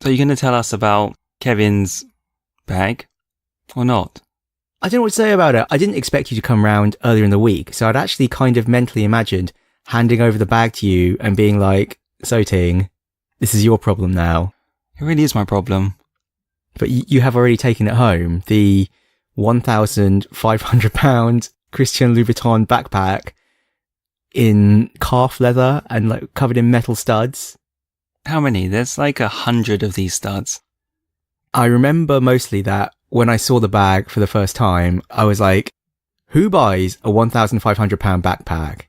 So you're going to tell us about Kevin's bag or not? I don't know what to say about it. I didn't expect you to come round earlier in the week, so I'd actually kind of mentally imagined handing over the bag to you and being like, so Ting, this is your problem now. It really is my problem. But you have already taken it home, the £1,500 Christian Louboutin backpack in calf leather and like covered in metal studs. How many? There's like 100 of these studs. I remember mostly that when I saw the bag for the first time, I was like, who buys a £1,500 backpack?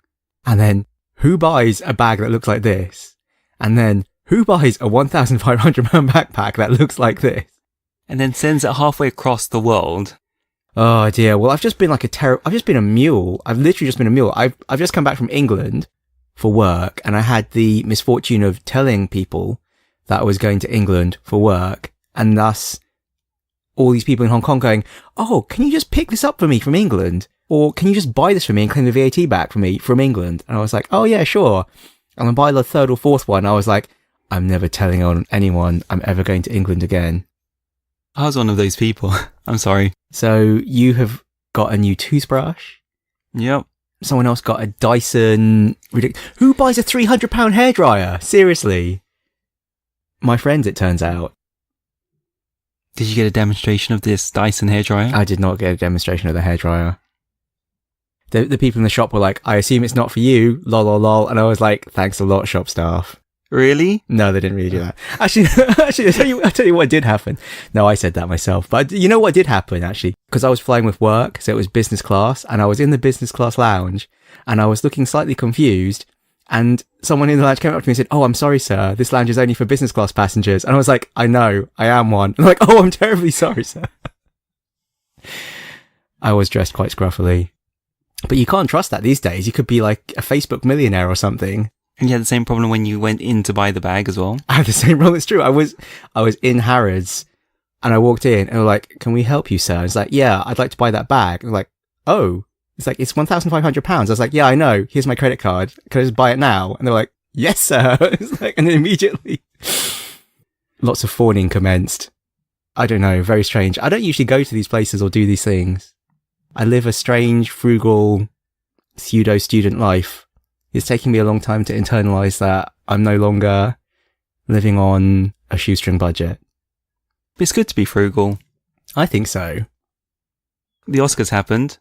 And then, who buys a bag that looks like this? And then, who buys a £1,500 backpack that looks like this? And then sends it halfway across the world. Oh dear. Well, I've just been like I've just been a mule. I've literally just been a mule. I've just come back from England for work, and I had the misfortune of telling people that I was going to England for work, and thus all these people in Hong Kong going, oh, can you just pick this up for me from England? Or can you just buy this for me and claim the VAT back for me from England? And I was like, oh yeah, sure. And then by the third or fourth one, I was like, I'm never telling on anyone I'm ever going to England again. I was one of those people. I'm sorry. So you have got a new toothbrush. Yep. Someone else got a Dyson. Who buys a £300 hairdryer? Seriously. My friends, it turns out. Did you get a demonstration of this Dyson hairdryer? I did not get a demonstration of the hairdryer. The people in the shop were like, I assume it's not for you, lol lol lol. And I was like, thanks a lot, shop staff. Really? No, they didn't really do that. Actually, I'll tell you what did happen. No, I said that myself. But you know what did happen, actually? Because I was flying with work, so it was business class, and I was in the business class lounge, and I was looking slightly confused, and someone in the lounge came up to me and said, oh, I'm sorry, sir. This lounge is only for business class passengers. And I was like, I know, I am one. I'm like, oh, I'm terribly sorry, sir. I was dressed quite scruffily. But you can't trust that these days. You could be like a Facebook millionaire or something. And you had the same problem when you went in to buy the bag as well? I had the same problem. It's true. I was in Harrods and I walked in and they were like, can we help you, sir? I was like, yeah, I'd like to buy that bag. And they're like, oh, it's like, it's £1,500. I was like, yeah, I know. Here's my credit card. Can I just buy it now? And they're like, yes, sir. It's like, and then immediately lots of fawning commenced. I don't know. Very strange. I don't usually go to these places or do these things. I live a strange, frugal, pseudo student life. It's taking me a long time to internalize that I'm no longer living on a shoestring budget. It's good to be frugal. I think so. The Oscars happened.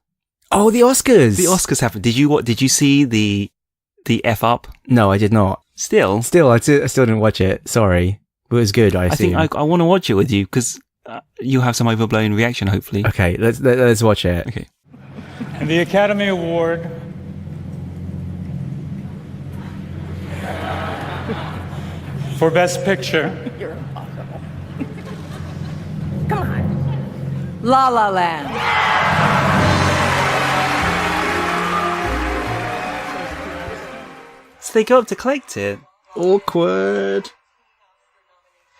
Oh, the Oscars! The Oscars happened. Did you see the F up? No, I did not. Still, I still didn't watch it. Sorry. But it was good, I assume. I think I want to watch it with you because you'll have some overblown reaction, hopefully. Okay, let's watch it. Okay. And the Academy Award for Best Picture. You're impossible. Come on. La La Land. So they go up to collect it. Awkward.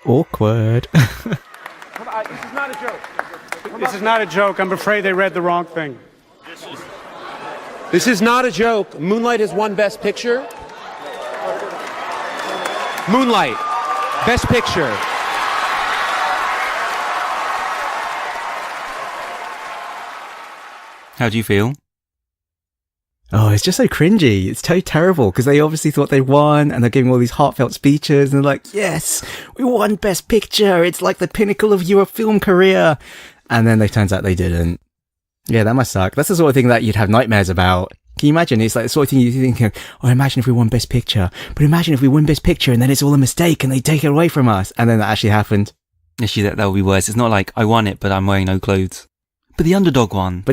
This is not a joke. This is not a joke. I'm afraid they read the wrong thing. This is not a joke. Moonlight has won Best Picture. Moonlight, Best Picture. How do you feel? Oh, it's just so cringy. It's so terrible because they obviously thought they won and they're giving all these heartfelt speeches and they're like, yes, we won Best Picture. It's like the pinnacle of your film career. And then it turns out they didn't. Yeah, that must suck. That's the sort of thing that you'd have nightmares about. Can you imagine? It's like the sort of thing you think, oh, imagine if we won Best Picture. But imagine if we win Best Picture and then it's all a mistake and they take it away from us. And then that actually happened. Actually, that would be worse. It's not like I won it, but I'm wearing no clothes. But the underdog won.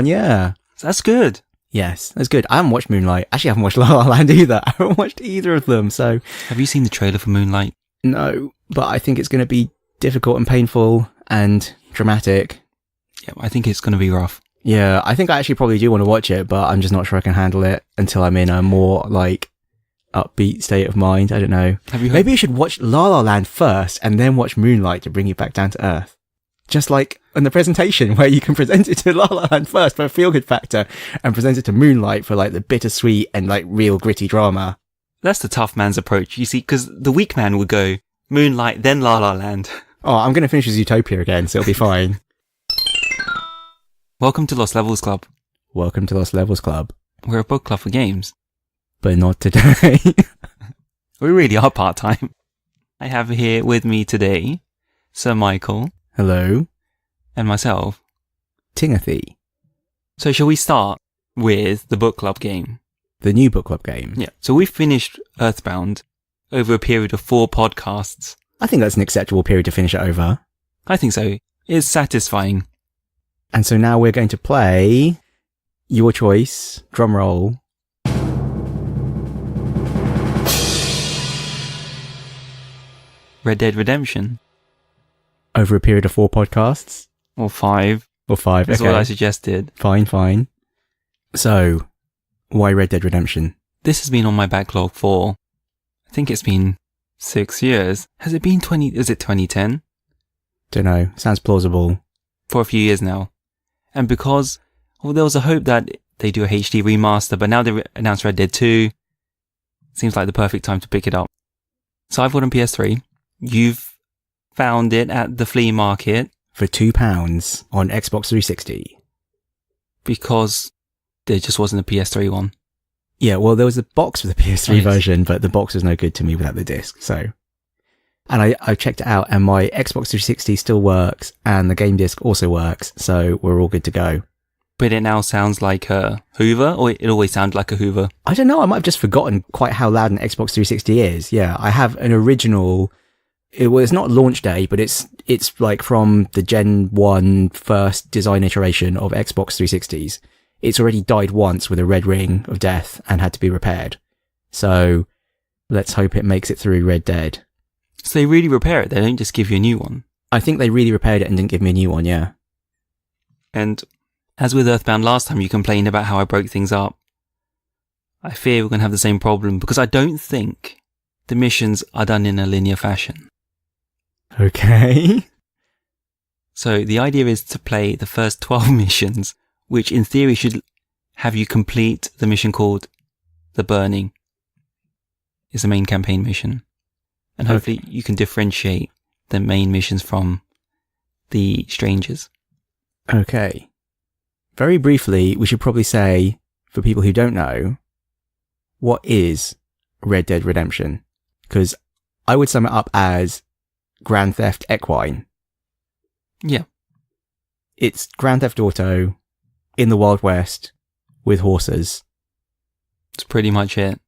Yeah. So that's good. Yes, that's good. I haven't watched Moonlight. Actually, I haven't watched La La Land either. I haven't watched either of them, so... Have you seen the trailer for Moonlight? No, but I think it's going to be difficult and painful and dramatic. Yeah, I think it's going to be rough. Yeah, I think I actually probably do want to watch it, but I'm just not sure I can handle it until I'm in a more, like, upbeat state of mind. I don't know. Have you heard? Maybe you should watch La La Land first and then watch Moonlight to bring you back down to earth. Just like in the presentation where you can present it to La La Land first for a feel-good factor and present it to Moonlight for like the bittersweet and like real gritty drama. That's the tough man's approach, you see, because the weak man would go, Moonlight, then La La Land. Oh, I'm going to finish with Zootopia again, so it'll be fine. Welcome to Lost Levels Club. Welcome to Lost Levels Club. We're a book club for games. But not today. We really are part-time. I have here with me today Sir Michael. Hello. And myself. Timothy. So shall we start with the book club game? The new book club game. Yeah. So we finished Earthbound over a period of 4 podcasts. I think that's an acceptable period to finish it over. I think so. It's satisfying. And so now we're going to play your choice, drum roll. Red Dead Redemption. Over a period of 4 podcasts. Or 5. Or 5, That's okay. what I suggested. Fine. So, why Red Dead Redemption? This has been on my backlog for, I think it's been 6 years. Has it been is it 2010? Don't know. Sounds plausible. For a few years now. And because, well, there was a hope that they do a HD remaster, but now they announced Red Dead 2. Seems like the perfect time to pick it up. So I've got on PS3. You've found it at the flea market. For £2 on Xbox 360. Because there just wasn't a PS3 one. Yeah, well, there was a box for the PS3 Yes. version, but the box was no good to me without the disc, so. And I checked it out, and my Xbox 360 still works, and the game disc also works, so we're all good to go. But it now sounds like a Hoover, or it always sounded like a Hoover. I don't know, I might have just forgotten quite how loud an Xbox 360 is. Yeah, I have an original, it's not launch day, but it's like from the Gen 1 first design iteration of Xbox 360s. It's already died once with a red ring of death and had to be repaired. So let's hope it makes it through Red Dead. So they really repair it, they don't just give you a new one. I think they really repaired it and didn't give me a new one, yeah. And as with Earthbound last time, you complained about how I broke things up. I fear we're going to have the same problem because I don't think the missions are done in a linear fashion. Okay. So the idea is to play the first 12 missions, which in theory should have you complete the mission called The Burning. It's the main campaign mission. And hopefully you can differentiate the main missions from the strangers. Okay. Very briefly, we should probably say, for people who don't know, what is Red Dead Redemption? Because I would sum it up as Grand Theft Equine. Yeah. It's Grand Theft Auto in the Wild West with horses. That's pretty much it.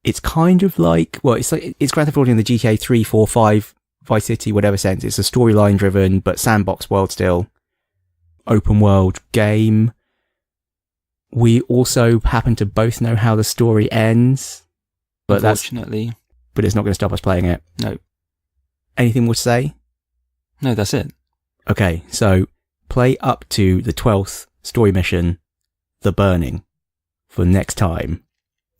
It's kind of like, well, it's Grand Theft Auto in the GTA 3, 4, 5, Vice City, whatever sense. It's a storyline driven, but sandbox world still. Open world game. We also happen to both know how the story ends. But Unfortunately. But it's not going to stop us playing it. No. Anything more to say? No, that's it. Okay, so play up to the 12th story mission, The Burning, for next time.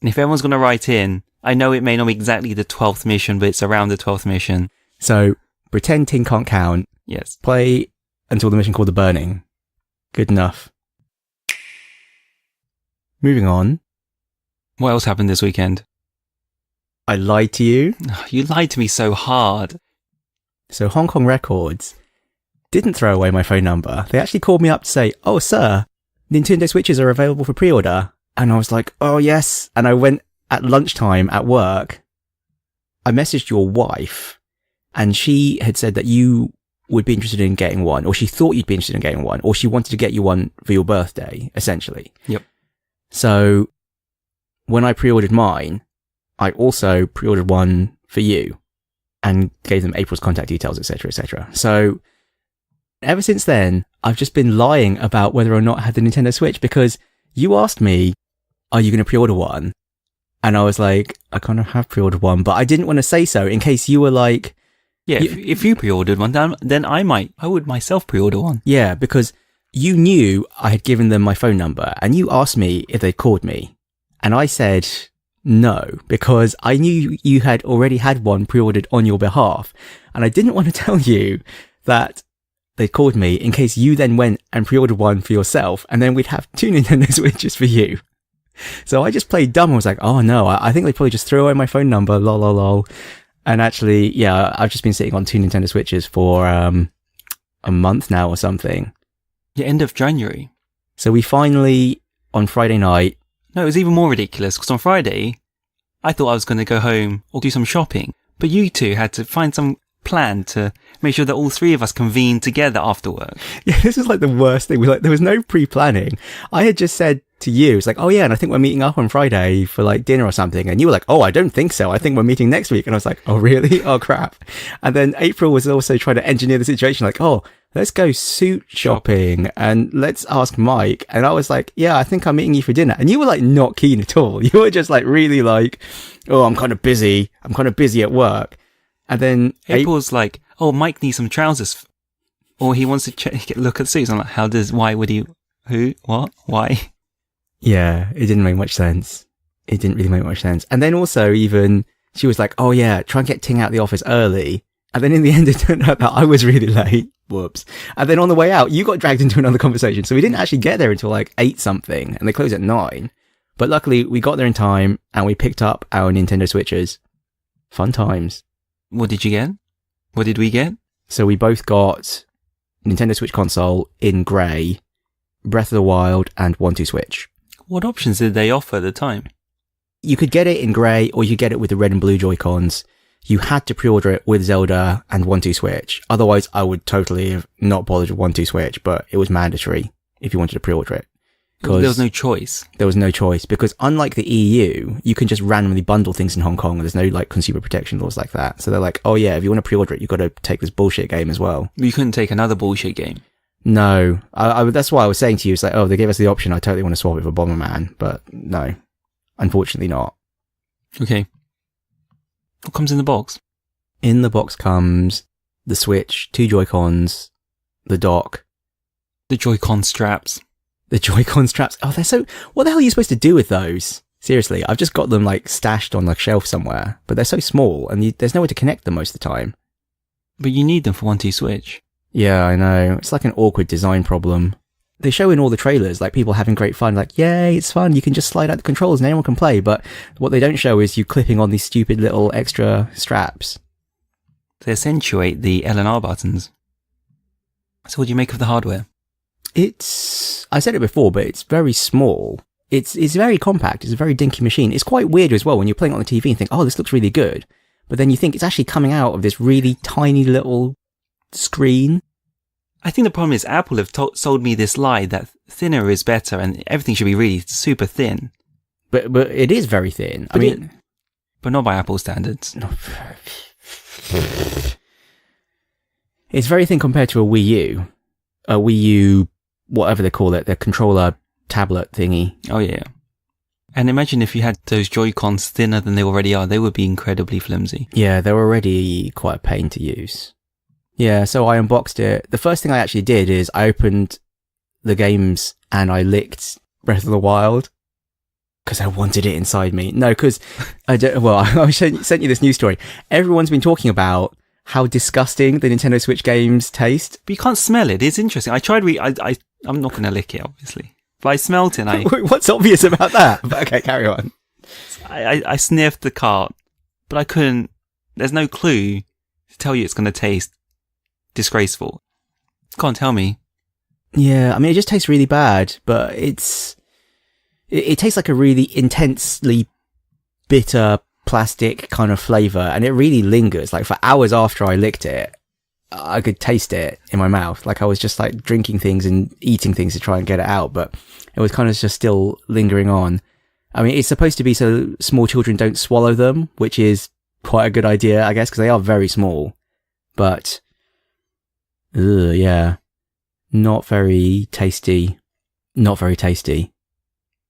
And if everyone's going to write in, I know it may not be exactly the 12th mission, but it's around the 12th mission. So pretend Ting can't count. Yes. Play until the mission called The Burning. Good enough. Moving on. What else happened this weekend? I lied to you. You lied to me so hard. So Hong Kong Records didn't throw away my phone number. They actually called me up to say, "Oh, sir, Nintendo Switches are available for pre-order." And I was like, "Oh, yes." And I went at lunchtime at work. I messaged your wife and she had said that you would be interested in getting one, or she thought you'd be interested in getting one, or she wanted to get you one for your birthday, essentially. Yep. So when I pre-ordered mine, I also pre-ordered one for you and gave them April's contact details, etc., etc. So ever since then, I've just been lying about whether or not I had the Nintendo Switch, because you asked me, "Are you going to pre-order one?" And I was like, "I kind of have pre-ordered one," but I didn't want to say so in case you were like, Yeah, if you pre-ordered one, then I would myself pre-order one. yeah, because you knew I had given them my phone number and you asked me if they'd called me. And I said no, because I knew you had already had one pre-ordered on your behalf. And I didn't want to tell you that they'd called me in case you then went and pre-ordered one for yourself. And then we'd have 2 Nintendo Switches for you. So I just played dumb. I was like, "Oh no, I think they probably just threw away my phone number, lol, lol, lol." And actually, yeah, I've just been sitting on 2 Nintendo Switches for a month now or something. Yeah, end of January. So we finally, on Friday night... No, it was even more ridiculous, because on Friday, I thought I was going to go home or do some shopping. But you two had to find some plan to make sure that all 3 of us convened together after work. Yeah, this is like the worst thing. There was no pre-planning. I had just said to you, it's like, oh yeah, and I think we're meeting up on Friday for like dinner or something. And you were like, oh, I don't think so. I think we're meeting next week. And I was like, oh really? Oh crap. And then April was also trying to engineer the situation like, oh, let's go suit shopping and let's ask Mike. And I was like, yeah, I think I'm meeting you for dinner. And you were like not keen at all. You were just like really like, oh, I'm kind of busy at work. And then April's like, oh, Mike needs some trousers. Or he wants to look at suits. I'm like, why would he, who, what, why? Yeah, it didn't make much sense. It didn't really make much sense. And then also even, she was like, oh yeah, try and get Ting out of the office early. And then in the end, it turned out that I was really late. Whoops. And then on the way out, you got dragged into another conversation. So we didn't actually get there until like 8 something and they closed at 9. But luckily we got there in time and we picked up our Nintendo Switches. Fun times. What did you get? What did we get? So we both got Nintendo Switch console in grey, Breath of the Wild and 1-2 Switch. What options did they offer at the time? You could get it in grey or you could get it with the red and blue Joy-Cons. You had to pre-order it with Zelda and 1-2 Switch. Otherwise, I would totally have not bothered with 1-2 Switch, but it was mandatory if you wanted to pre-order it. There was no choice. There was no choice because unlike the EU, you can just randomly bundle things in Hong Kong. There's no like consumer protection laws like that. So they're like, oh yeah, if you want to pre-order it, you've got to take this bullshit game as well. You couldn't take another bullshit game. No, that's why I was saying to you, it's like, oh, they gave us the option. I totally want to swap it for Bomberman, but no, unfortunately not. Okay. What comes in the box? In the box comes the Switch, 2 Joy-Cons, the dock. The Joy-Con straps. The Joy-Con straps. Oh, they're so... What the hell are you supposed to do with those? Seriously, I've just got them like stashed on like shelf somewhere, but they're so small and there's nowhere to connect them most of the time. But you need them for 1-2 Switch. Yeah, I know. It's like an awkward design problem. They show in all the trailers, like people having great fun, like, yay, it's fun, you can just slide out the controls and anyone can play, but what they don't show is you clipping on these stupid little extra straps. They accentuate the L and R buttons. So what do you make of the hardware? I said it before, but it's very small. It's very compact. It's a very dinky machine. It's quite weird as well when you're playing it on the TV and think, oh, this looks really good. But then you think it's actually coming out of this really tiny little screen. I think the problem is Apple have sold me this lie that thinner is better and everything should be really super thin. But it is very thin. But not by Apple standards. No. It's very thin compared to a Wii U. A Wii U, whatever they call it, the controller tablet thingy. Oh yeah. And imagine if you had those Joy-Cons thinner than they already are, they would be incredibly flimsy. Yeah, they're already quite a pain to use. Yeah, so I unboxed it. The first thing I actually did is I opened the games and I licked Breath of the Wild because I wanted it inside me. No, because I sent you this news story. Everyone's been talking about how disgusting the Nintendo Switch games taste. But you can't smell it. It's interesting. I tried. I'm not going to lick it, obviously. But I smelt it. And What's obvious about that? But okay, carry on. I sniffed the cart, but I couldn't. There's no clue to tell you it's going to taste disgraceful. Can't tell me. Yeah, I mean, it just tastes really bad, but it tastes like a really intensely bitter plastic kind of flavour, and it really lingers. Like for hours after I licked it, I could taste it in my mouth. Like I was just like drinking things and eating things to try and get it out, but it was kind of just still lingering on. I mean, it's supposed to be so small children don't swallow them, which is quite a good idea, I guess, because they are very small. But yeah, not very tasty. Not very tasty.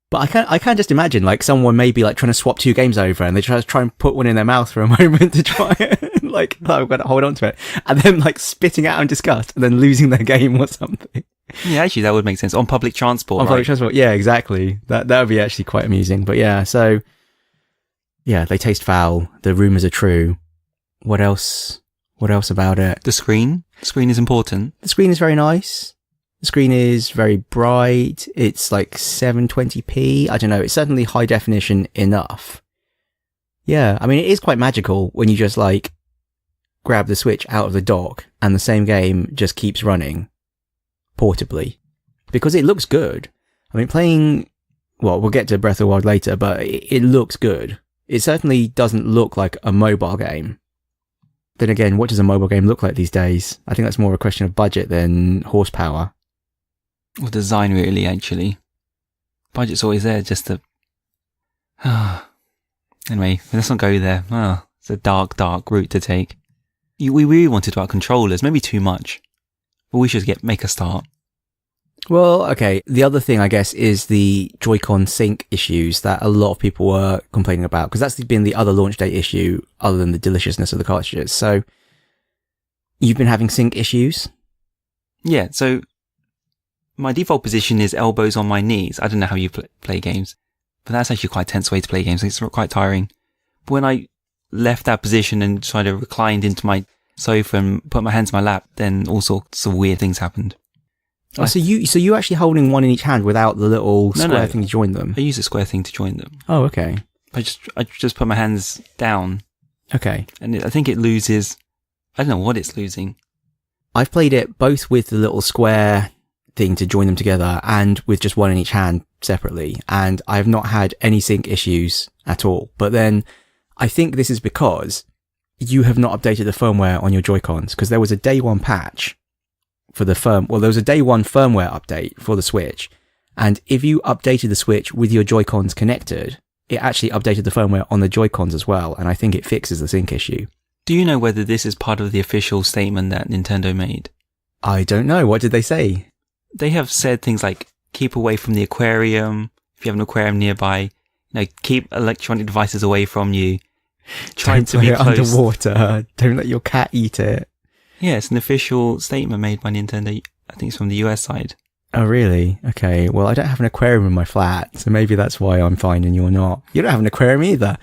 But I can't just imagine like someone maybe like trying to swap 2 games over and they try and put one in their mouth for a moment to try it. Like, oh, I've got to hold on to it. And then like spitting out in disgust and then losing their game or something. Yeah, actually that would make sense. On public transport, On public transport, yeah, exactly. That would be actually quite amusing. But yeah, so yeah, they taste foul. The rumours are true. What else about it? The screen. The screen is important. The screen is very nice. The screen is very bright. It's like 720p. I don't know. It's certainly high definition enough. Yeah, I mean, it is quite magical when you just like grab the Switch out of the dock and the same game just keeps running portably because it looks good. I mean, well, we'll get to Breath of the Wild later, but it looks good. It certainly doesn't look like a mobile game. Then again, what does a mobile game look like these days? I think that's more a question of budget than horsepower. Or design, really, actually. Budget's always there, just to... Anyway, let's not go there. It's a dark, dark route to take. We really wanted about controllers, maybe too much. But we should make a start. Well, okay, the other thing, I guess, is the Joy-Con sync issues that a lot of people were complaining about, because that's been the other launch date issue, other than the deliciousness of the cartridges. So, you've been having sync issues? Yeah, so my default position is elbows on my knees. I don't know how you play games, but that's actually quite a tense way to play games. It's quite tiring. But when I left that position and sort of reclined into my sofa and put my hands in my lap, then all sorts of weird things happened. Oh, so you actually holding one in each hand without the little square thing to join them? I use the square thing to join them. Oh, okay. I just put my hands down. Okay. And I think it loses... I don't know what it's losing. I've played it both with the little square thing to join them together and with just one in each hand separately. And I have not had any sync issues at all. But then I think this is because you have not updated the firmware on your Joy-Cons, because there was a day one patch for the there was a day one firmware update for the Switch. And if you updated the Switch with your Joy-Cons connected, it actually updated the firmware on the Joy-Cons as well. And I think it fixes the sync issue. Do you know whether this is part of the official statement that Nintendo made? I don't know. What did they say? They have said things like, keep away from the aquarium. If you have an aquarium nearby, keep electronic devices away from you. Try to be close. Underwater. Don't let your cat eat it. Yeah, it's an official statement made by Nintendo. I think it's from the US side. Oh, really? Okay. Well, I don't have an aquarium in my flat, so maybe that's why I'm fine and you're not. You don't have an aquarium either.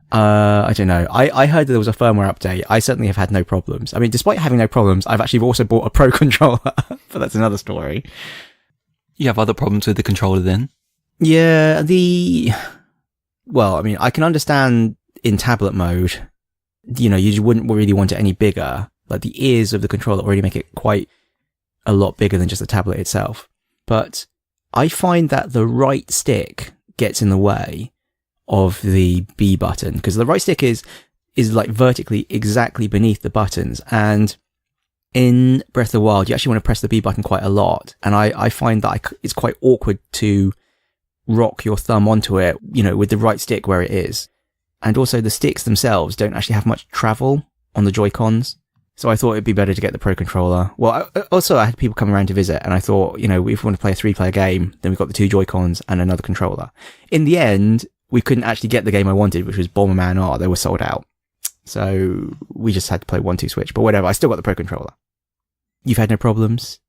I don't know. I heard that there was a firmware update. I certainly have had no problems. I mean, despite having no problems, I've actually also bought a Pro controller, but that's another story. You have other problems with the controller then? Yeah, well, I mean, I can understand in tablet mode, you wouldn't really want it any bigger. Like, the ears of the controller already make it quite a lot bigger than just the tablet itself. But I find that the right stick gets in the way of the B button, because the right stick is like vertically exactly beneath the buttons. And in Breath of the Wild, you actually want to press the B button quite a lot. And I find that it's quite awkward to rock your thumb onto it, with the right stick where it is. And also the sticks themselves don't actually have much travel on the Joy-Cons. So I thought it'd be better to get the Pro controller. Well, also I had people come around to visit, and I thought, if we want to play a 3-player game, then we've got the 2 Joy-Cons and another controller. In the end, we couldn't actually get the game I wanted, which was Bomberman R. They were sold out. So we just had to play 1-2 Switch. But whatever, I still got the Pro controller. You've had no problems?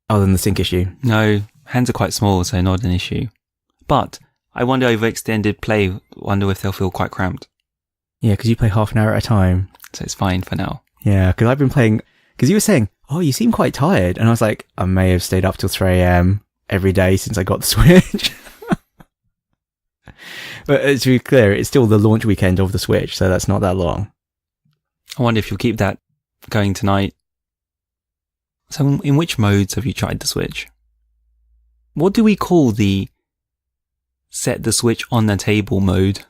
Other than the sync issue? No, hands are quite small, so not an issue. But I wonder over extended play, wonder if they'll feel quite cramped. Yeah, because you play half an hour at a time. So it's fine for now. Yeah, because I've been playing, because you were saying, oh, you seem quite tired. And I was like, I may have stayed up till 3 a.m. every day since I got the Switch. But to be clear, it's still the launch weekend of the Switch, so that's not that long. I wonder if you'll keep that going tonight. So in which modes have you tried the Switch? What do we call the set the Switch on the table mode?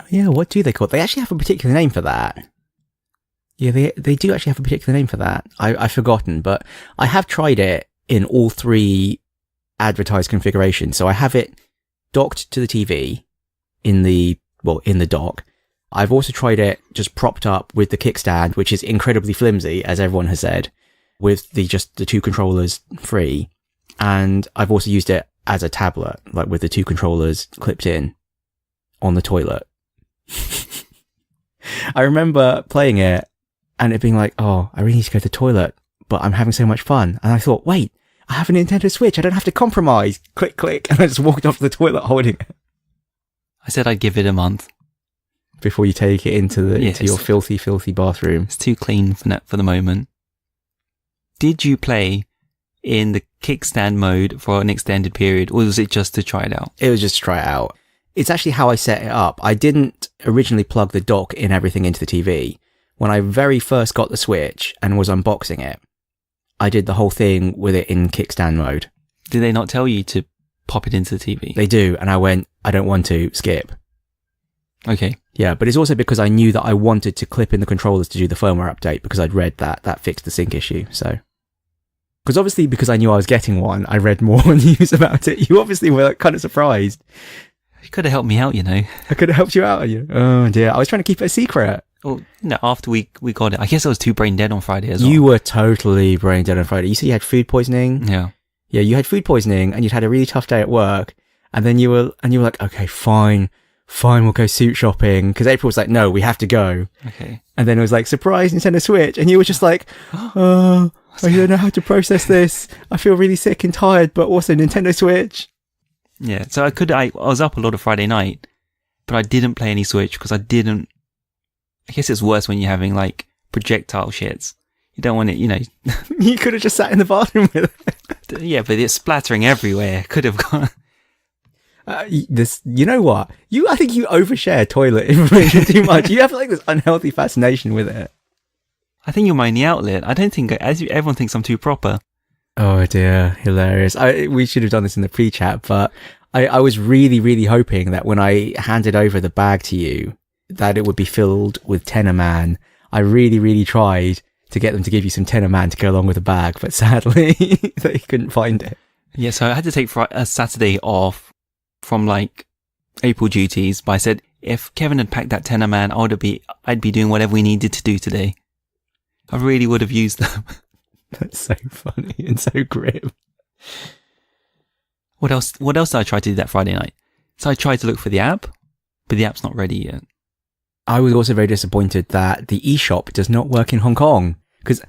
Yeah, what do they call it? They actually have a particular name for that. Yeah, they do actually have a particular name for that. I've forgotten, but I have tried it in all 3 advertised configurations. So I have it docked to the TV in the dock. I've also tried it just propped up with the kickstand, which is incredibly flimsy, as everyone has said, with just the 2 controllers free. And I've also used it as a tablet, like with the 2 controllers clipped in on the toilet. I remember playing it and it being like, oh, I really need to go to the toilet, but I'm having so much fun. And I thought, wait, I have a Nintendo Switch. I don't have to compromise. Click, click. And I just walked off to the toilet holding it. I said I'd give it a month. Before you take it into your filthy, filthy bathroom. It's too clean for the moment. Did you play in the kickstand mode for an extended period, or was it just to try it out? It was just to try it out. It's actually how I set it up. I didn't originally plug the dock in everything into the TV. When I very first got the Switch and was unboxing it, I did the whole thing with it in kickstand mode. Did they not tell you to pop it into the TV? They do, and I went, I don't want to, skip. Okay. Yeah, but it's also because I knew that I wanted to clip in the controllers to do the firmware update because I'd read that fixed the sync issue, so... Because obviously, because I knew I was getting one, I read more news about it. You obviously were kind of surprised. You could have helped me out, you know. I could have helped you out. Oh dear, I was trying to keep it a secret. Well, no, after we got it, I guess I was too brain dead on Friday as well. You were totally brain dead on Friday. You said you had food poisoning. Yeah. Yeah, you had food poisoning and you'd had a really tough day at work. And then you were like, okay, fine, we'll go suit shopping. Because April was like, no, we have to go. Okay. And then it was like, surprise, Nintendo Switch. And you were just like, oh, I don't know how to process this. I feel really sick and tired, but also Nintendo Switch. Yeah, so I was up a lot of Friday night, but I didn't play any Switch because I guess it's worse when you're having like projectile shits. You don't want it, you know. You could have just sat in the bathroom with it. Yeah, but it's splattering everywhere. Could have gone. You know what? I think you overshare toilet information too much. You have like this unhealthy fascination with it. I think you're my only outlet. I don't think, everyone thinks I'm too proper. Oh dear, hilarious. We should have done this in the pre-chat, but I was really, really hoping that when I handed over the bag to you, that it would be filled with Tenor Man. I really, really tried to get them to give you some Tenor Man to go along with the bag, but sadly, they couldn't find it. Yeah, so I had to take a Saturday off from like April duties, but I said, if Kevin had packed that Tenor Man, I'd be doing whatever we needed to do today. I really would have used them. That's so funny and so grim. What else did I try to do that Friday night? So I tried to look for the app, but the app's not ready yet. I was also very disappointed that the eShop does not work in Hong Kong because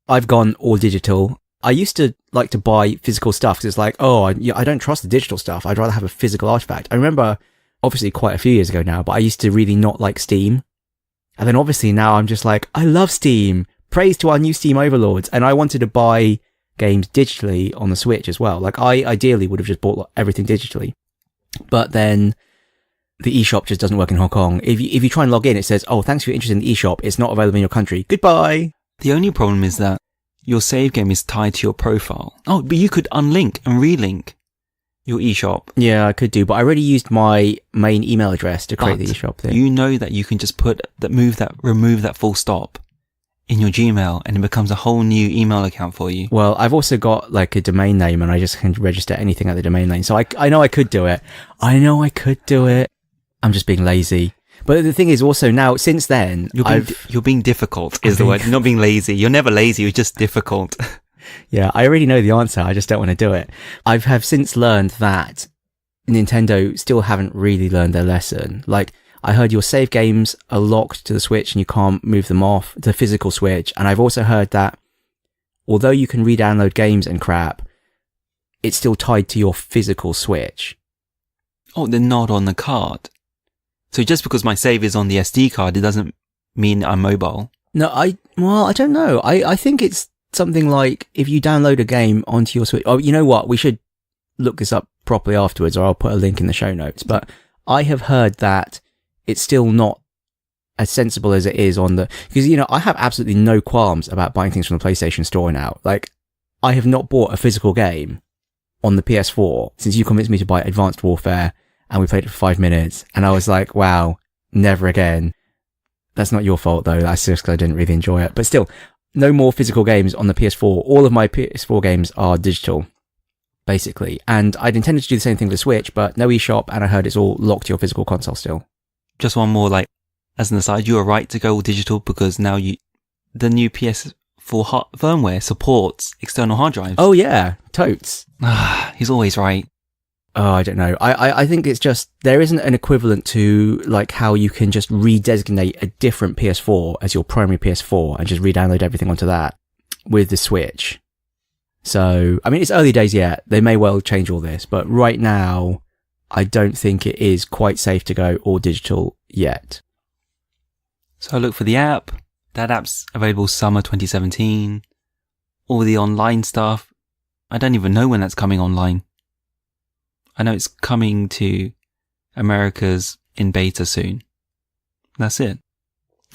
I've gone all digital. I used to like to buy physical stuff because it's like, oh, I don't trust the digital stuff. I'd rather have a physical artifact. I remember, obviously quite a few years ago now, but I used to really not like Steam. And then obviously now I'm just like, I love Steam. Praise to our new Steam overlords. And I wanted to buy games digitally on the Switch as well. Like I ideally would have just bought everything digitally. But then the eShop just doesn't work in Hong Kong. If you try and log in, it says, oh, thanks for your interest in the eShop. It's not available in your country. Goodbye. The only problem is that your save game is tied to your profile. Oh, but you could unlink and relink your eShop. Yeah, I could do, but I already used my main email address to create the eShop thing. You know that you can just remove that full stop in your Gmail and it becomes a whole new email account for you. Well, I've also got like a domain name and I just can register anything at the domain name. So I know I could do it. I'm just being lazy. But the thing is also now, since then, you're being difficult is the word. You're not being lazy. You're never lazy. You're just difficult. Yeah, I already know the answer. I just don't want to do it. I have since learned that Nintendo still haven't really learned their lesson. Like, I heard your save games are locked to the Switch and you can't move them off the physical Switch. And I've also heard that although you can re-download games and crap, it's still tied to your physical Switch. Oh, they're not on the card. So just because my save is on the SD card, it doesn't mean I'm mobile. No, I don't know. I think it's something like if you download a game onto your Switch. Oh, you know what? We should look this up properly afterwards, or I'll put a link in the show notes. But I have heard that it's still not as sensible as it is on the, because, you know, I have absolutely no qualms about buying things from the PlayStation Store now. Like, I have not bought a physical game on the PS4 since you convinced me to buy Advanced Warfare, and we played it for 5 minutes, and I was like, wow, never again. That's not your fault though. That's just because I didn't really enjoy it. But still, no more physical games on the PS4. All of my PS4 games are digital, basically. And I'd intended to do the same thing with the Switch, but no eShop, and I heard it's all locked to your physical console still. Just one more, like, as an aside, you are right to go all digital because now the new PS4 firmware supports external hard drives. Oh yeah, totes. He's always right. Oh, I don't know. I think it's just, there isn't an equivalent to like how you can just redesignate a different PS4 as your primary PS4 and just re-download everything onto that with the Switch. So, I mean, it's early days yet. They may well change all this, but right now, I don't think it is quite safe to go all digital yet. So I look for the app. That app's available summer 2017. All the online stuff. I don't even know when that's coming online. I know it's coming to America's in beta soon. That's it.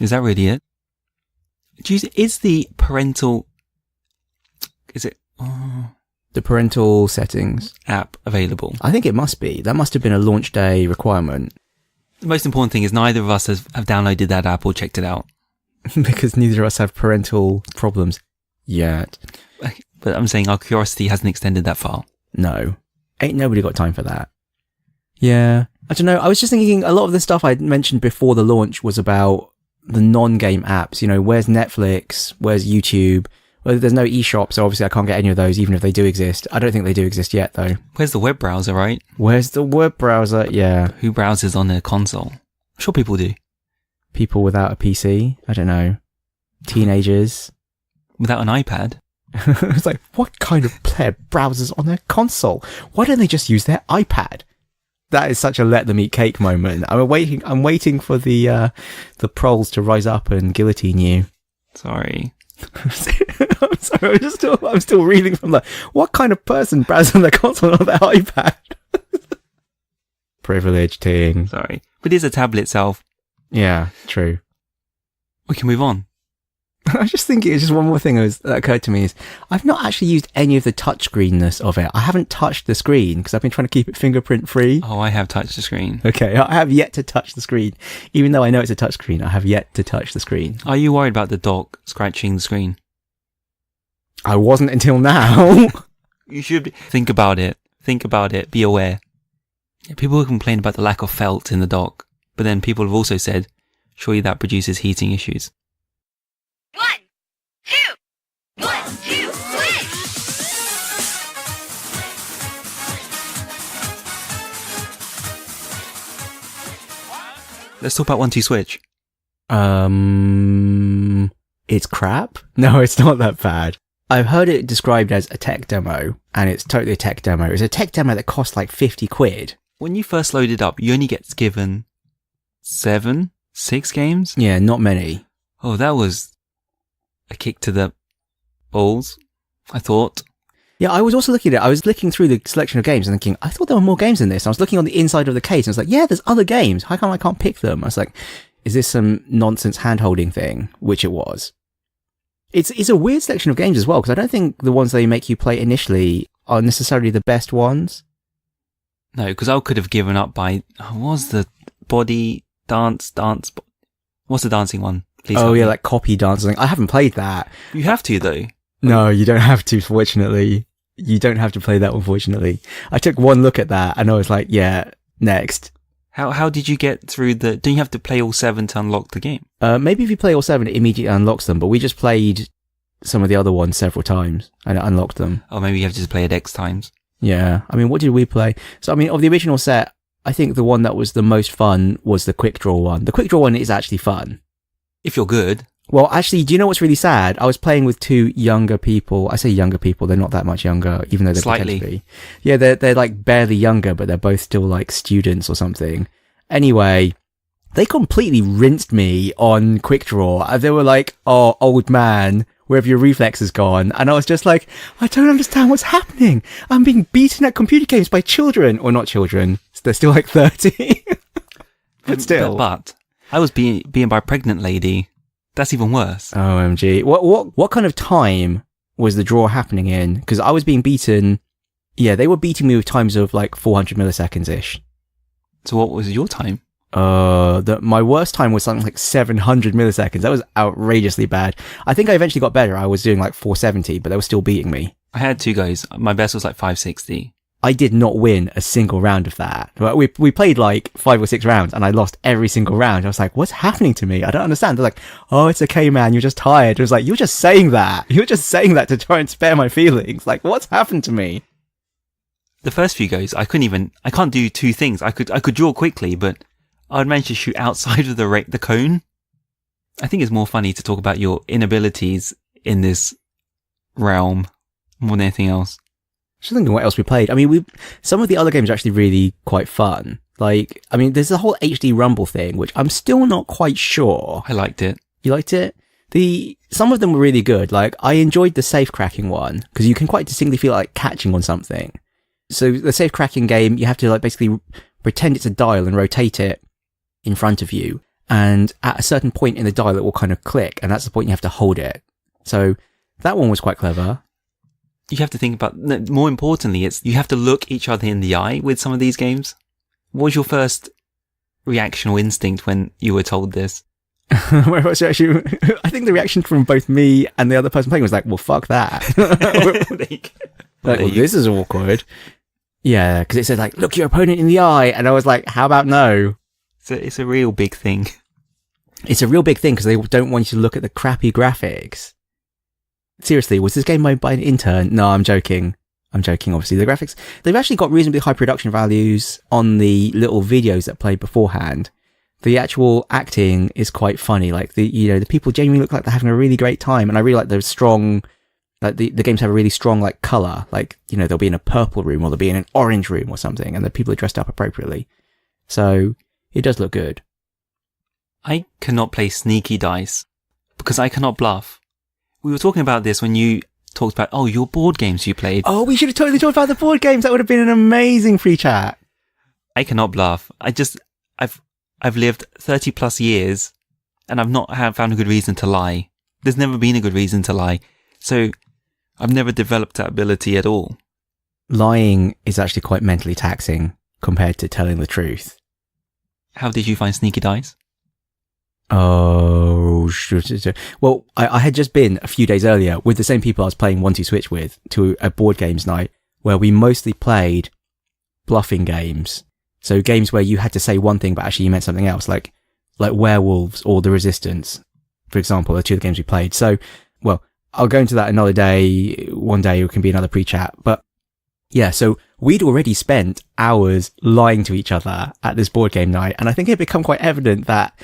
Is that really it? Is the parental... Is it... The parental settings app available? I think it must be. That must have been a launch day requirement. The most important thing is neither of us have downloaded that app or checked it out. Because neither of us have parental problems yet. But I'm saying our curiosity hasn't extended that far. No. Ain't nobody got time for that. Yeah. I don't know. I was just thinking a lot of the stuff I mentioned before the launch was about the non-game apps. You know, where's Netflix? Where's YouTube? Well, there's no eShop, so obviously I can't get any of those, even if they do exist. I don't think they do exist yet, though. Where's the web browser, right? Where's the web browser? Yeah. Who browses on their console? I'm sure people do. People without a PC? I don't know. Teenagers? Without an iPad? It's like, what kind of player browsers on their console? Why don't they just use their iPad? That is such a let them eat cake moment. I'm waiting for the proles to rise up and guillotine you. Sorry. I'm sorry, I'm still reading from what kind of person browses on their console on their iPad? Privilege, Ting. Sorry. But it is a tablet itself. Yeah, true. We can move on. I was just thinking, it's just one more thing that occurred to me is I've not actually used any of the touchscreenness of it. I haven't touched the screen because I've been trying to keep it fingerprint free. Oh, I have touched the screen. Okay, I have yet to touch the screen. Even though I know it's a touchscreen, I have yet to touch the screen. Are you worried about the dock scratching the screen? I wasn't until now. You should think about it. Think about it. Be aware. Yeah, people will complain about the lack of felt in the dock, but then people have also said, surely that produces heating issues. 1, 2, 1, 2, switch! Let's talk about 1-2 switch. It's crap? No, it's not that bad. I've heard it described as a tech demo, and it's totally a tech demo. It's a tech demo that costs like 50 quid. When you first load it up, you only get given 6 games? Yeah, not many. Oh, that was a kick to the balls, I thought. Yeah, I was also looking at it. I was looking through the selection of games and thinking, I thought there were more games than this. I was looking on the inside of the case and I was like, yeah, there's other games. How come I can't pick them? I was like, is this some nonsense hand-holding thing? Which it was. It's a weird selection of games as well, because I don't think the ones they make you play initially are necessarily the best ones. No, because I could have given up by, what was the body dance, what's the dancing one? Please help me. Like copy dancing. I haven't played that. You have to, though. No, you don't have to, fortunately. You don't have to play that, unfortunately. I took one look at that and I was like, yeah, next. How did you get through don't you have to play all 7 to unlock the game? Maybe if you play all 7, it immediately unlocks them, but we just played some of the other ones several times and it unlocked them. Or maybe you have to just play it X times. Yeah. I mean, what did we play? So, I mean, of the original set, I think the one that was the most fun was the quick draw one. The quick draw one is actually fun. If you're good. Well, actually, do you know what's really sad? I was playing with 2 younger people. I say younger people, they're not that much younger, even though they're Slightly. pretend to be. Yeah, they're like barely younger, but they're both still like students or something. Anyway, they completely rinsed me on quick draw. They were like, oh, old man, where have your reflexes gone? And I was just like, I don't understand what's happening. I'm being beaten at computer games by children. Or not children. They're still like 30. But still. But I was being by a pregnant lady. That's even worse. OMG. What kind of time was the draw happening in? Because I was being beaten. Yeah, they were beating me with times of like 400 milliseconds-ish. So what was your time? My worst time was something like 700 milliseconds. That was outrageously bad. I think I eventually got better. I was doing like 470, but they were still beating me. I had 2 goes. My best was like 560. I did not win a single round of that. We played like 5 or 6 rounds and I lost every single round. I was like, what's happening to me? I don't understand. They're like, oh, it's okay, man. You're just tired. I was like, you're just saying that. You're just saying that to try and spare my feelings. Like, what's happened to me? The first few goes, I can't do 2 things. I could draw quickly, but I'd manage to shoot outside of the cone. I think it's more funny to talk about your inabilities in this realm more than anything else. Just thinking what else we played. I mean, some of the other games are actually really quite fun. Like, I mean, there's the whole HD Rumble thing, which I'm still not quite sure. I liked it. You liked it? Some of them were really good. Like, I enjoyed the safe cracking one, because you can quite distinctly feel like catching on something. So the safe cracking game, you have to like basically pretend it's a dial and rotate it in front of you. And at a certain point in the dial, it will kind of click, and that's the point you have to hold it. So that one was quite clever. You have to think about, more importantly, it's you have to look each other in the eye with some of these games. What was your first reaction or instinct when you were told this? Where was your reaction? I think the reaction from both me and the other person playing was like, well, fuck that. Like, well, this is awkward. Yeah, because it said like, look your opponent in the eye. And I was like, how about no? It's a real big thing. It's a real big thing because they don't want you to look at the crappy graphics. Seriously, was this game made by an intern? No, I'm joking. Obviously. The graphics, they've actually got reasonably high production values on the little videos that played beforehand. The actual acting is quite funny. Like the people genuinely look like they're having a really great time. And I really like the strong, like the games have a really strong like color. Like, they'll be in a purple room or they'll be in an orange room or something, and the people are dressed up appropriately. So it does look good. I cannot play sneaky dice because I cannot bluff. We were talking about this when you talked about, your board games you played. Oh, we should have totally talked about the board games. That would have been an amazing free chat. I cannot bluff. I've lived 30 plus years and I've not found a good reason to lie. There's never been a good reason to lie. So I've never developed that ability at all. Lying is actually quite mentally taxing compared to telling the truth. How did you find sneaky dice? Oh, well, I had just been a few days earlier with the same people I was playing 1-2 Switch with to a board games night where we mostly played bluffing games. So games where you had to say one thing but actually you meant something else, like Werewolves or The Resistance, for example, are two of the games we played. So, well, I'll go into that another day. One day it can be another pre-chat. But yeah, so we'd already spent hours lying to each other at this board game night, and I think it had become quite evident that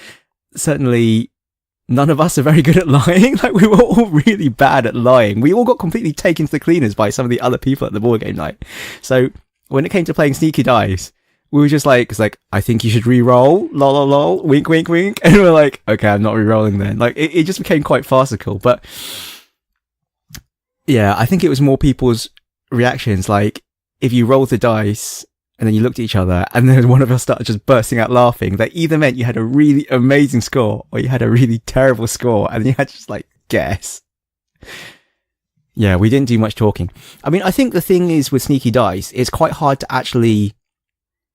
certainly none of us are very good at lying. Like, we were all really bad at lying. We all got completely taken to the cleaners by some of the other people at the board game night. So when it came to playing sneaky dice, we were just like, it's like, I think you should re-roll, lol, lol, lol, wink, wink, wink. And we're like, okay, I'm not re-rolling then. Like, it just became quite farcical. But yeah, I think it was more people's reactions. Like, if you rolled the dice and then you looked at each other and then one of us started just bursting out laughing, that either meant you had a really amazing score or you had a really terrible score, and you had to just like guess. Yeah, we didn't do much talking. I mean, I think the thing is with sneaky dice, it's quite hard to actually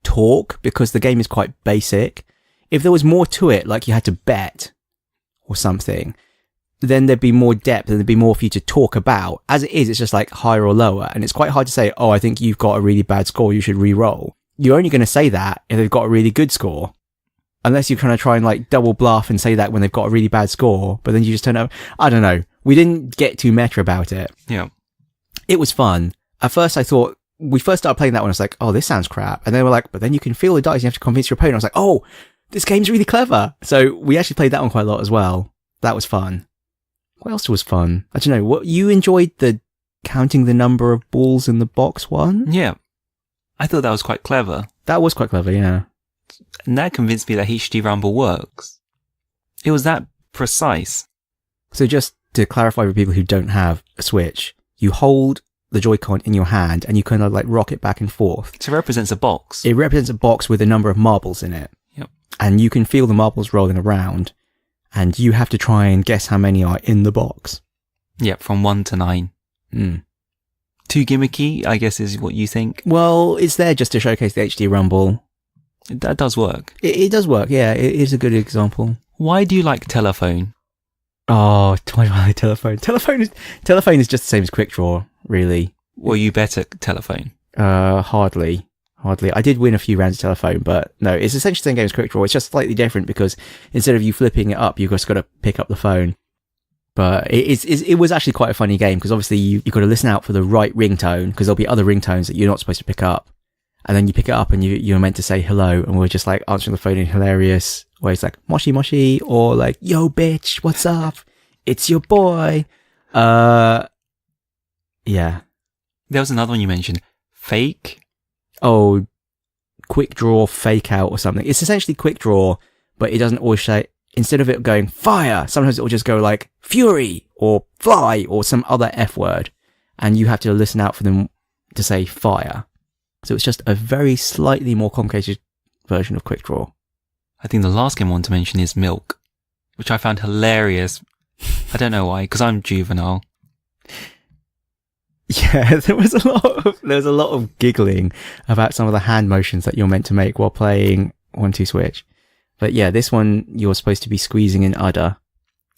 talk because the game is quite basic. If there was more to it, like you had to bet or something, then there'd be more depth and there'd be more for you to talk about. As it is, it's just like higher or lower, and it's quite hard to say, oh, I think you've got a really bad score, you should re-roll. You're only going to say that if they've got a really good score, unless you kind of try and like double bluff and say that when they've got a really bad score, but then you just turn up. I don't know. We didn't get too meta about it. Yeah. It was fun. At first I thought, we first started playing that one, I was like, oh, this sounds crap. And then we're like, but then you can feel the dice, you have to convince your opponent. I was like, oh, this game's really clever. So we actually played that one quite a lot as well. That was fun. What else was fun? I don't know. What you enjoyed the counting the number of balls in the box one? Yeah. I thought that was quite clever. That was quite clever, yeah. And that convinced me that HD Rumble works. It was that precise. So just to clarify for people who don't have a Switch, you hold the Joy-Con in your hand and you kind of like rock it back and forth. So it represents a box. It represents a box with a number of marbles in it. Yep. And you can feel the marbles rolling around, and you have to try and guess how many are in the box. Yep, from 1 to 9. Too gimmicky, I guess, is what you think? Well, it's there just to showcase the HD Rumble. That does work. It does work, yeah. It is a good example. Why do you like telephone? Oh, why do I like telephone? Telephone is just the same as Quick Draw, really. Were you better at telephone? Hardly. I did win a few rounds of telephone, but no, it's essentially the same game as Quick Draw. It's just slightly different because instead of you flipping it up, you've just got to pick up the phone. But it was actually quite a funny game because obviously you've got to listen out for the right ringtone because there'll be other ringtones that you're not supposed to pick up. And then you pick it up and you're meant to say hello, and we're just like answering the phone in hilarious ways like moshi moshi or like, yo bitch, what's up? It's your boy. Yeah. There was another one you mentioned. Fake? Oh, Quick Draw Fake Out or something. It's essentially Quick Draw, but it doesn't always say, instead of it going fire, sometimes it will just go like fury or fly or some other F word. And you have to listen out for them to say fire. So it's just a very slightly more complicated version of Quick Draw. I think the last game I want to mention is Milk, which I found hilarious. I don't know why, because I'm juvenile. Yeah, there was a lot of giggling about some of the hand motions that you're meant to make while playing 1-2 Switch. But yeah, this one you're supposed to be squeezing in udder.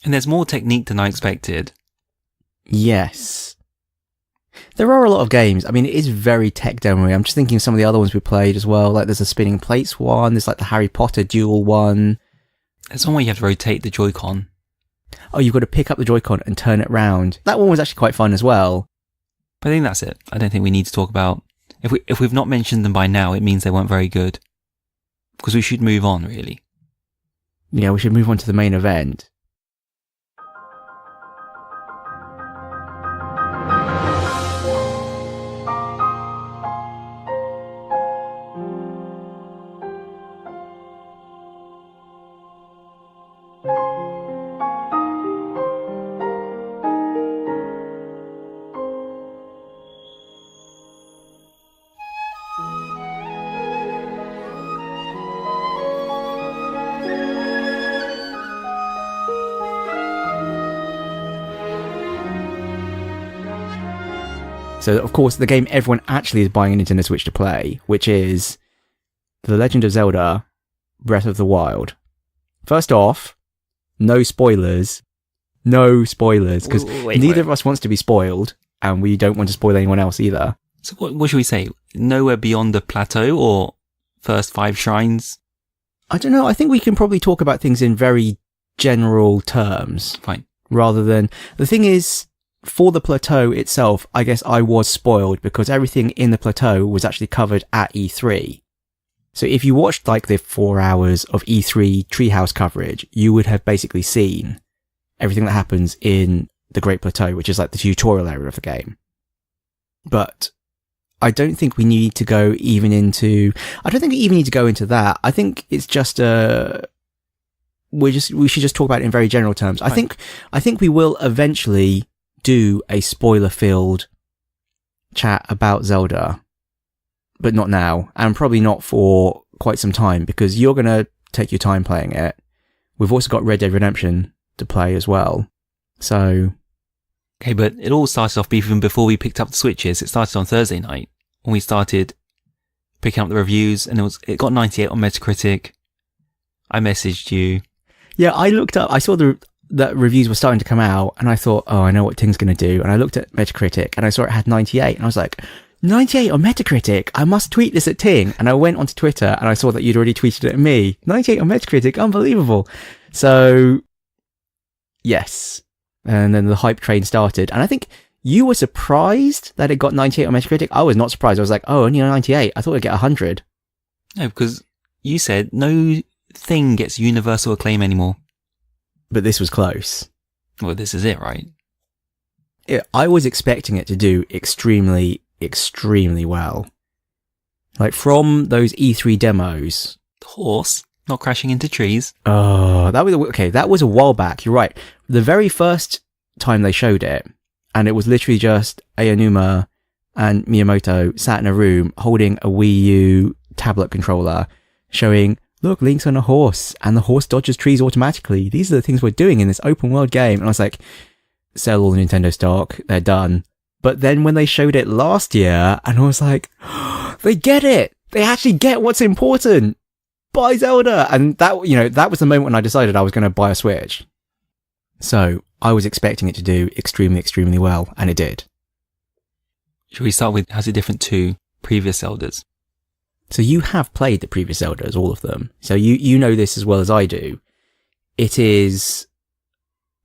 And there's more technique than I expected. Yes. There are a lot of games. I mean, it is very tech demo-y. I'm just thinking of some of the other ones we played as well. Like there's a spinning plates one, there's like the Harry Potter duel one. There's one where you have to rotate the Joy-Con. Oh, you've got to pick up the Joy-Con and turn it round. That one was actually quite fun as well. But I think that's it. I don't think we need to talk about... If we've not mentioned them by now, it means they weren't very good. Because we should move on, really. Yeah, we should move on to the main event. So, of course, the game everyone actually is buying a Nintendo Switch to play, which is The Legend of Zelda Breath of the Wild. First off, no spoilers. No spoilers, because neither of us wants to be spoiled, and we don't want to spoil anyone else either. So what should we say? Nowhere beyond the plateau, or first 5 shrines? I don't know. I think we can probably talk about things in very general terms. Fine. Rather than... The thing is... For the plateau itself, I guess I was spoiled because everything in the plateau was actually covered at E3. So if you watched like the 4 hours of E3 Treehouse coverage, you would have basically seen everything that happens in the Great Plateau, which is like the tutorial area of the game. But I don't think we need to go even into... I don't think we even need to go into that. I think it's just we should just talk about it in very general terms. Right. I think we will eventually do a spoiler-filled chat about Zelda, but not now, and probably not for quite some time, because you're going to take your time playing it. We've also got Red Dead Redemption to play as well, so... Okay, but it all started off even before we picked up the Switches. It started on Thursday night, when we started picking up the reviews, and it got 98 on Metacritic. I messaged you. Yeah, I looked up, I saw that reviews were starting to come out, and I thought, oh, I know what Ting's going to do. And I looked at Metacritic, and I saw it had 98, and I was like, 98 on Metacritic? I must tweet this at Ting. And I went onto Twitter, and I saw that you'd already tweeted it at me. 98 on Metacritic, unbelievable. So, yes. And then the hype train started, and I think you were surprised that it got 98 on Metacritic. I was not surprised. I was like, oh, only 98. I thought it'd get 100. No, because you said no thing gets universal acclaim anymore. But this was close. Well, this is it, right? I was expecting it to do extremely, extremely well. Like, from those E3 demos. The horse not crashing into trees. Oh, that was a while back. You're right. The very first time they showed it, and it was literally just Aonuma and Miyamoto sat in a room holding a Wii U tablet controller, showing... Look, Link's on a horse, and the horse dodges trees automatically. These are the things we're doing in this open world game. And I was like, sell all the Nintendo stock, they're done. But then when they showed it last year, and I was like, oh, they get it! They actually get what's important! Buy Zelda! And that was the moment when I decided I was going to buy a Switch. So, I was expecting it to do extremely, extremely well, and it did. Should we start with how's it different to previous Zeldas? So you have played the previous Zeldas, all of them. So you know this as well as I do. It is...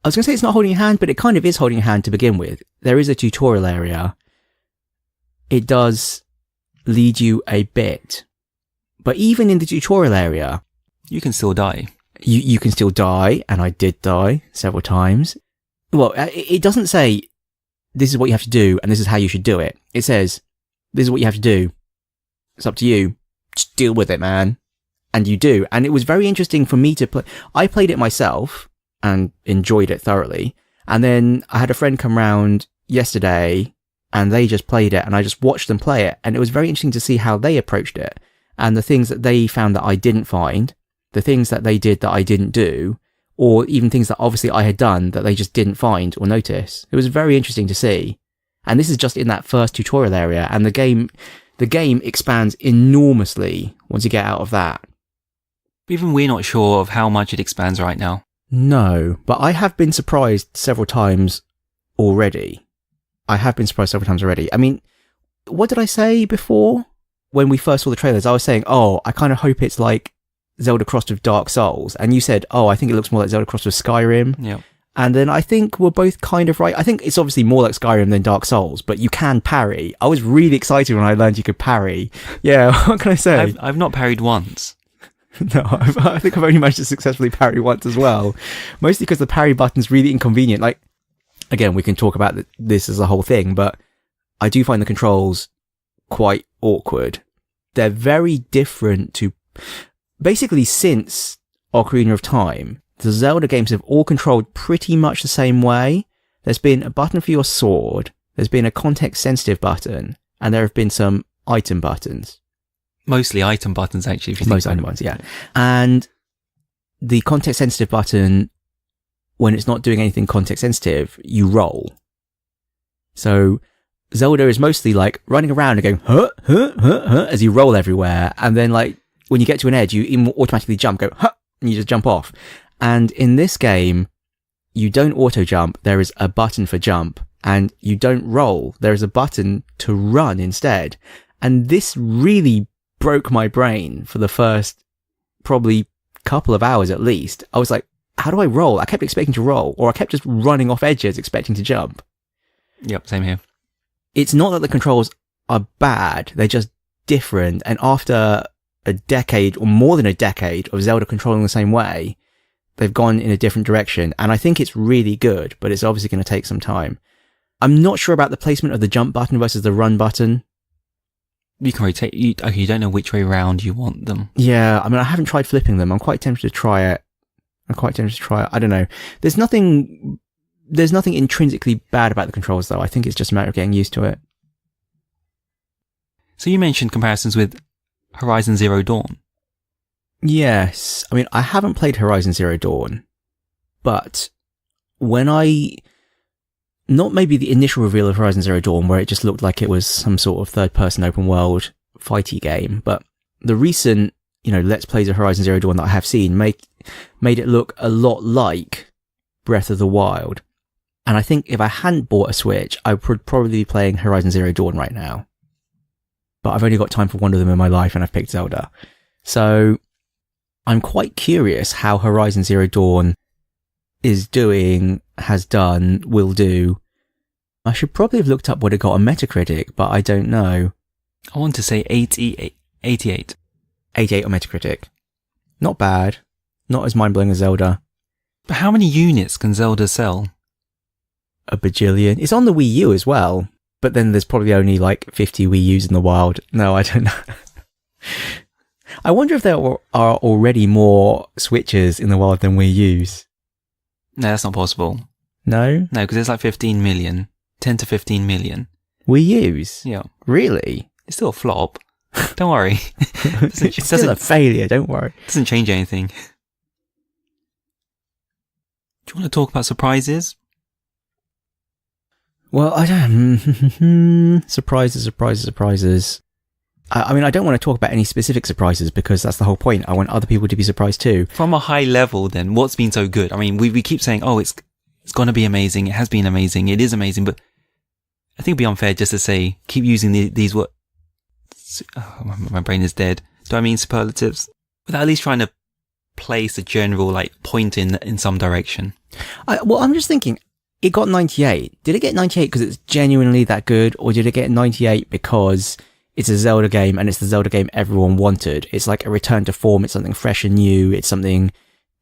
I was going to say it's not holding your hand, but it kind of is holding your hand to begin with. There is a tutorial area. It does lead you a bit. But even in the tutorial area... You can still die. You can still die, and I did die several times. Well, it doesn't say, this is what you have to do, and this is how you should do it. It says, this is what you have to do. It's up to you. Just deal with it, man. And you do. And it was very interesting for me to play. I played it myself and enjoyed it thoroughly. And then I had a friend come round yesterday and they just played it and I just watched them play it. And it was very interesting to see how they approached it. and the things that they found that I didn't find, the things that they did that I didn't do, or even things that obviously I had done that they just didn't find or notice. It was very interesting to see. And this is just in that first tutorial area, and the game expands enormously once you get out of that. Even we're not sure of how much it expands right now. No, but I have been surprised several times already. I mean, what did I say before? When we first saw the trailers, I was saying, I kind of hope it's like Zelda crossed with Dark Souls. And you said, I think it looks more like Zelda crossed with Skyrim. Yeah. And then I think we're both kind of right. I think it's obviously more like Skyrim than Dark Souls, but you can parry. I was really excited when I learned you could parry. Yeah, what can I say? I've not parried once. No, I think I've only managed to successfully parry once as well. Mostly because the parry button's really inconvenient. Like, again, we can talk about this as a whole thing, but I do find the controls quite awkward. They're very different to... Basically, since Ocarina of Time, the Zelda games have all controlled pretty much the same way. There's been a button for your sword, there's been a context-sensitive button, and there have been some item buttons. Mostly item buttons, actually. If you Most item buttons, yeah. And the context-sensitive button, when it's not doing anything context-sensitive, you roll. So Zelda is mostly like running around and going, as you roll everywhere. And then like when you get to an edge, you automatically jump, go, and you just jump off. And in this game, you don't auto jump. There is a button for jump, and you don't roll. There is a button to run instead. And this really broke my brain for the first probably couple of hours at least. I was like, how do I roll? I kept expecting to roll, or I kept just running off edges expecting to jump. Yep, same here. It's not that the controls are bad, they're just different. And after a decade or more than a decade of Zelda controlling the same way, they've gone in a different direction. And I think it's really good, but it's obviously going to take some time. I'm not sure about the placement of the jump button versus the run button. You can rotate. You don't know which way round you want them. Yeah, I mean, I haven't tried flipping them. I'm quite tempted to try it. I don't know. There's nothing intrinsically bad about the controls, though. I think it's just a matter of getting used to it. So you mentioned comparisons with Horizon Zero Dawn. Yes. I mean, I haven't played Horizon Zero Dawn, but not maybe the initial reveal of Horizon Zero Dawn, where it just looked like it was some sort of third-person open-world fighty game, but the recent, Let's Plays of Horizon Zero Dawn that I have seen made it look a lot like Breath of the Wild. And I think if I hadn't bought a Switch, I would probably be playing Horizon Zero Dawn right now. But I've only got time for one of them in my life, and I've picked Zelda. So I'm quite curious how Horizon Zero Dawn is doing, has done, will do. I should probably have looked up what it got on Metacritic, but I don't know. I want to say 88. 88 on Metacritic. Not bad. Not as mind-blowing as Zelda. But how many units can Zelda sell? A bajillion. It's on the Wii U as well, but then there's probably only like 50 Wii U's in the wild. No, I don't know. I wonder if there are already more Switches in the wild than Wii U's. No, that's not possible. No? No, because there's like 15 million. 10 to 15 million. Wii U's? Yeah. Really? It's still a flop. Don't worry. It's still a failure, don't worry. Doesn't change anything. Do you want to talk about surprises? Well, I don't... Surprises. I mean, I don't want to talk about any specific surprises because that's the whole point. I want other people to be surprised too. From a high level then, what's been so good? I mean, we keep saying, it's going to be amazing. It has been amazing. It is amazing. But I think it'd be unfair just to say, keep using these words. Oh, my brain is dead. Do I mean superlatives? Without at least trying to place a general point in some direction. I'm just thinking, it got 98. Did it get 98 because it's genuinely that good, or did it get 98 because it's a Zelda game and it's the Zelda game everyone wanted? It's like a return to form. It's something fresh and new. It's something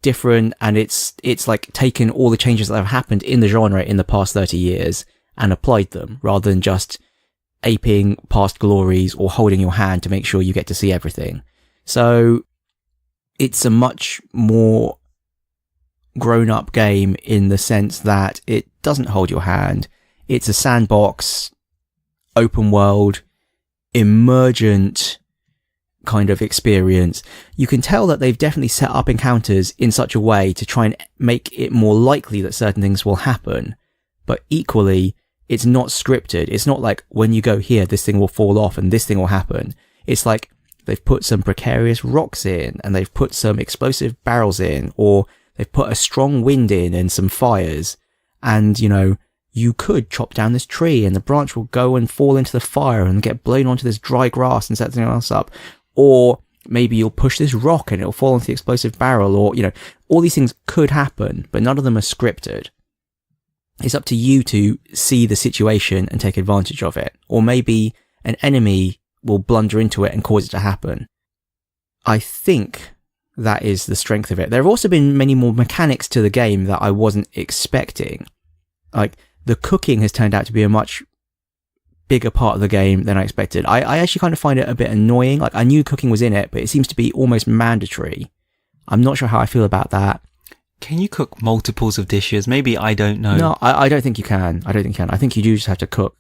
different, and it's like taken all the changes that have happened in the genre in the past 30 years and applied them, rather than just aping past glories or holding your hand to make sure you get to see everything. So it's a much more grown-up game in the sense that it doesn't hold your hand. It's a sandbox, open world, emergent kind of experience, you can tell that they've definitely set up encounters in such a way to try and make it more likely that certain things will happen. But equally, it's not scripted. It's not like when you go here, this thing will fall off and this thing will happen. It's like they've put some precarious rocks in and they've put some explosive barrels in, or they've put a strong wind in and some fires. And, you know, you could chop down this tree and the branch will go and fall into the fire and get blown onto this dry grass and set something else up. Or maybe you'll push this rock and it'll fall into the explosive barrel, or, you know, all these things could happen, but none of them are scripted. It's up to you to see the situation and take advantage of it. Or maybe an enemy will blunder into it and cause it to happen. I think that is the strength of it. There have also been many more mechanics to the game that I wasn't expecting. Like, the cooking has turned out to be a much bigger part of the game than I expected. I actually kind of find it a bit annoying. Like, I knew cooking was in it, but it seems to be almost mandatory. I'm not sure how I feel about that. Can you cook multiples of dishes? Maybe I don't know. No, I don't think you can. I think you do just have to cook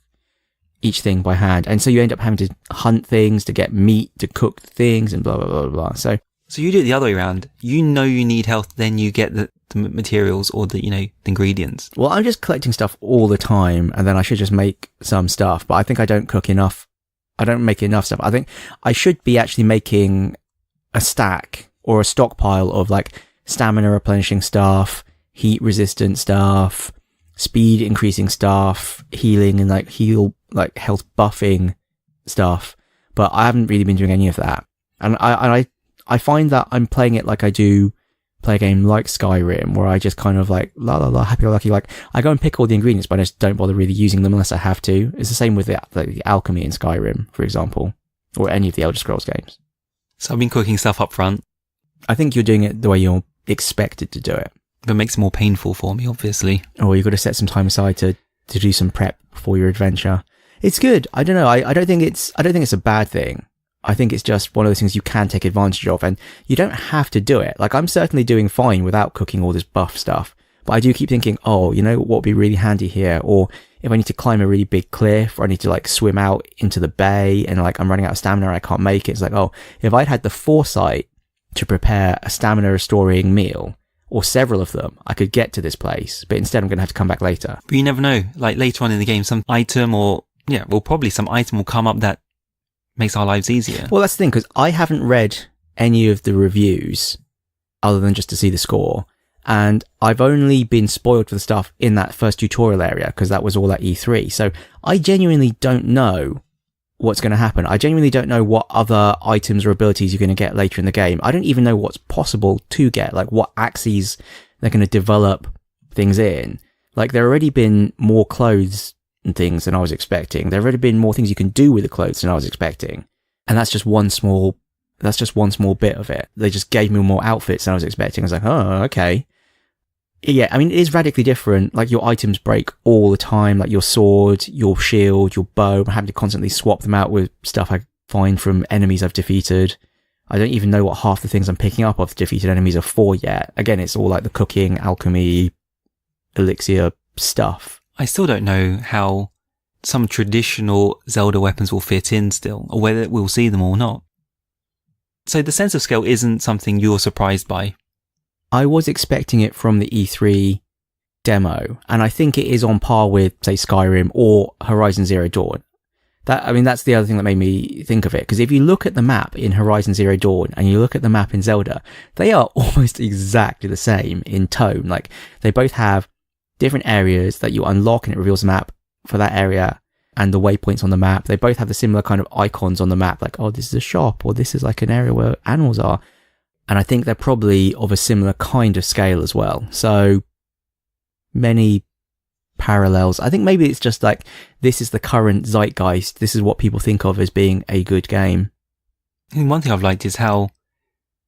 each thing by hand. And so you end up having to hunt things to get meat to cook things and blah, blah, blah, blah. So you do it the other way around. You know you need health, then you get the materials or the, you know, the ingredients. Well, I'm just collecting stuff all the time, and then I should just make some stuff. But I think I don't cook enough. I don't make enough stuff. I think I should be actually making a stack or a stockpile of like stamina replenishing stuff, heat resistant stuff, speed increasing stuff, healing and like health buffing stuff. But I haven't really been doing any of that. And I find that I'm playing it like I do play a game like Skyrim, where I just kind of like, la la la, happy go lucky. Like, I go and pick all the ingredients, but I just don't bother really using them unless I have to. It's the same with the alchemy in Skyrim, for example, or any of the Elder Scrolls games. So I've been cooking stuff up front. I think you're doing it the way you're expected to do it. That makes it more painful for me, obviously. Or you've got to set some time aside to do some prep before your adventure. It's good. I don't know. I don't think it's a bad thing. I think it's just one of those things you can take advantage of, and you don't have to do it. Like, I'm certainly doing fine without cooking all this buff stuff, but I do keep thinking, oh, you know what would be really handy here? Or if I need to climb a really big cliff, or I need to like swim out into the bay and like I'm running out of stamina and I can't make it. It's like, oh, if I'd had the foresight to prepare a stamina restoring meal, or several of them, I could get to this place, but instead I'm going to have to come back later. But you never know. Like, later on in the game, some item probably some item will come up that makes our lives easier. Well, that's the thing, because I haven't read any of the reviews other than just to see the score. And I've only been spoiled for the stuff in that first tutorial area, because that was all at E3. So I genuinely don't know what's going to happen. I genuinely don't know what other items or abilities you're going to get later in the game. I don't even know what's possible to get, like what axes they're going to develop things in. Like, there already been more clothes and things than I was expecting. There have already been more things you can do with the clothes than I was expecting. And that's just one small bit of it. They just gave me more outfits than I was expecting. I was like, oh, okay. Yeah, I mean, it is radically different. Like, your items break all the time, like your sword, your shield, your bow. I'm having to constantly swap them out with stuff I find from enemies I've defeated. I don't even know what half the things I'm picking up off defeated enemies are for yet. Again, it's all like the cooking, alchemy, elixir stuff. I still don't know how some traditional Zelda weapons will fit in still, or whether we'll see them or not. So the sense of scale isn't something you're surprised by. I was expecting it from the E3 demo, and I think it is on par with, say, Skyrim or Horizon Zero Dawn. That's the other thing that made me think of it, because if you look at the map in Horizon Zero Dawn and you look at the map in Zelda, they are almost exactly the same in tone. Like, they both have different areas that you unlock and it reveals the map for that area and the waypoints on the map. They both have the similar kind of icons on the map, like, oh, this is a shop, or this is like an area where animals are. And I think they're probably of a similar kind of scale as well. So many parallels. I think maybe it's just like, this is the current zeitgeist. This is what people think of as being a good game. And one thing I've liked is how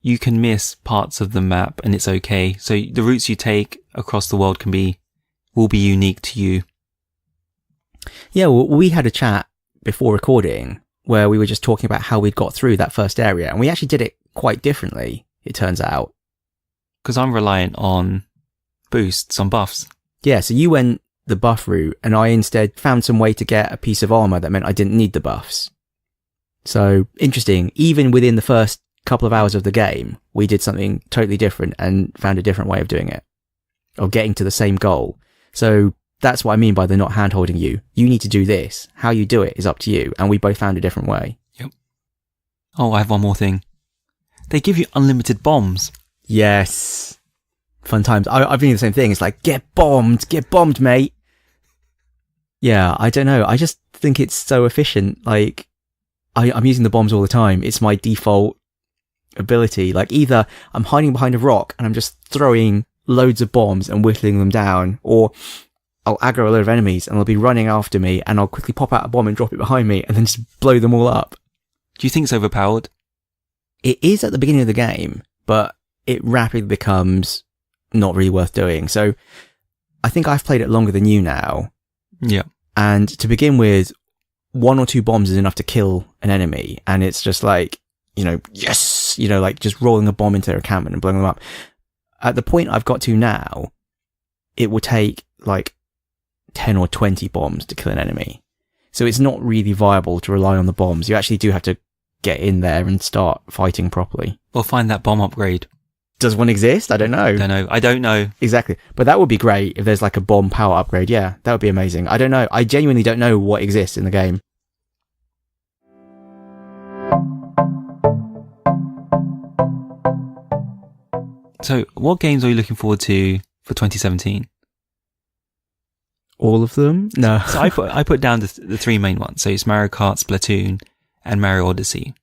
you can miss parts of the map and it's okay. So the routes you take across the world will be unique to you. Yeah, well, we had a chat before recording where we were just talking about how we'd got through that first area, and we actually did it quite differently, it turns out. Because I'm reliant on boosts, on buffs. Yeah, so you went the buff route, and I instead found some way to get a piece of armor that meant I didn't need the buffs. So interesting. Even within the first couple of hours of the game, we did something totally different and found a different way of doing it, or getting to the same goal. So that's what I mean by they're not hand-holding you. You need to do this. How you do it is up to you. And we both found a different way. Yep. Oh, I have one more thing. They give you unlimited bombs. Yes. Fun times. I've been doing the same thing. It's like, get bombed, mate. Yeah, I don't know. I just think it's so efficient. Like, I'm using the bombs all the time. It's my default ability. Like, either I'm hiding behind a rock and I'm just throwing loads of bombs and whittling them down, or I'll aggro a load of enemies and they'll be running after me and I'll quickly pop out a bomb and drop it behind me and then just blow them all up. Do you think it's overpowered? It is at the beginning of the game, but it rapidly becomes not really worth doing. So I think I've played it longer than you now. Yeah. And to begin with, 1 or 2 bombs is enough to kill an enemy. And it's just like, yes, like just rolling a bomb into their encampment and blowing them up. At the point I've got to now, it will take like 10 or 20 bombs to kill an enemy. So it's not really viable to rely on the bombs. You actually do have to get in there and start fighting properly. Or find that bomb upgrade. Does one exist? I don't know. I don't know. Exactly. But that would be great if there's like a bomb power upgrade. Yeah, that would be amazing. I don't know. I genuinely don't know what exists in the game. So what games are you looking forward to for 2017? All of them? No. So I put down the 3 main ones. So it's Mario Kart, Splatoon, and Mario Odyssey.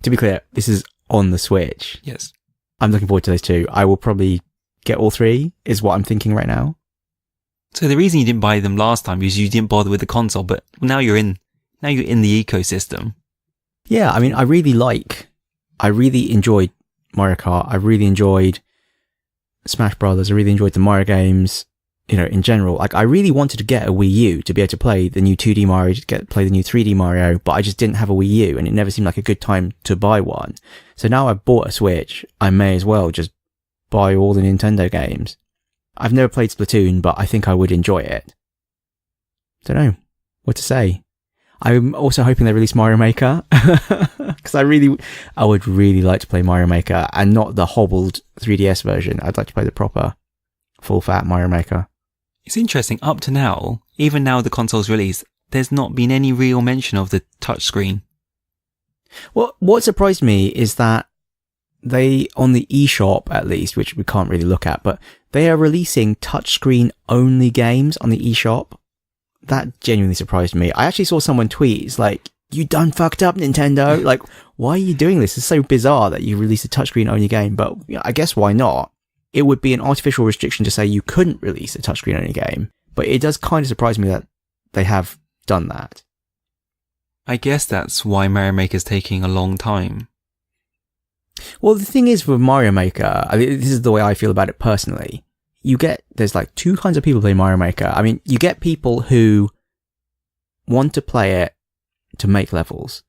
To be clear, this is on the Switch. Yes. I'm looking forward to those 2. I will probably get all 3, is what I'm thinking right now. So the reason you didn't buy them last time is you didn't bother with the console, but now you're in the ecosystem. Yeah, I mean, I really enjoyed Mario Kart. I really enjoyed Smash Brothers. I really enjoyed the Mario games, in general. Like, I really wanted to get a Wii U to be able to play the new 2D Mario, play the new 3D Mario, but I just didn't have a Wii U, and it never seemed like a good time to buy one. So now I've bought a Switch, I may as well just buy all the Nintendo games. I've never played Splatoon, but I think I would enjoy it. Don't know what to say. I'm also hoping they release Mario Maker, because I would really like to play Mario Maker, and not the hobbled 3DS version. I'd like to play the proper, full-fat Mario Maker. It's interesting, up to now, even now the console's released, there's not been any real mention of the touchscreen. Well, what surprised me is that they, on the eShop at least, which we can't really look at, but they are releasing touchscreen only games on the eShop. That genuinely surprised me. I actually saw someone tweet, it's like, you done fucked up, Nintendo. Like, why are you doing this? It's so bizarre that you release a touchscreen only game, but I guess why not? It would be an artificial restriction to say you couldn't release a touchscreen only game, but it does kind of surprise me that they have done that. I guess that's why Mario Maker's taking a long time. Well, the thing is with Mario Maker, I mean, this is the way I feel about it personally. There's like 2 kinds of people playing Mario Maker. I mean, you get people who want to play it to make levels,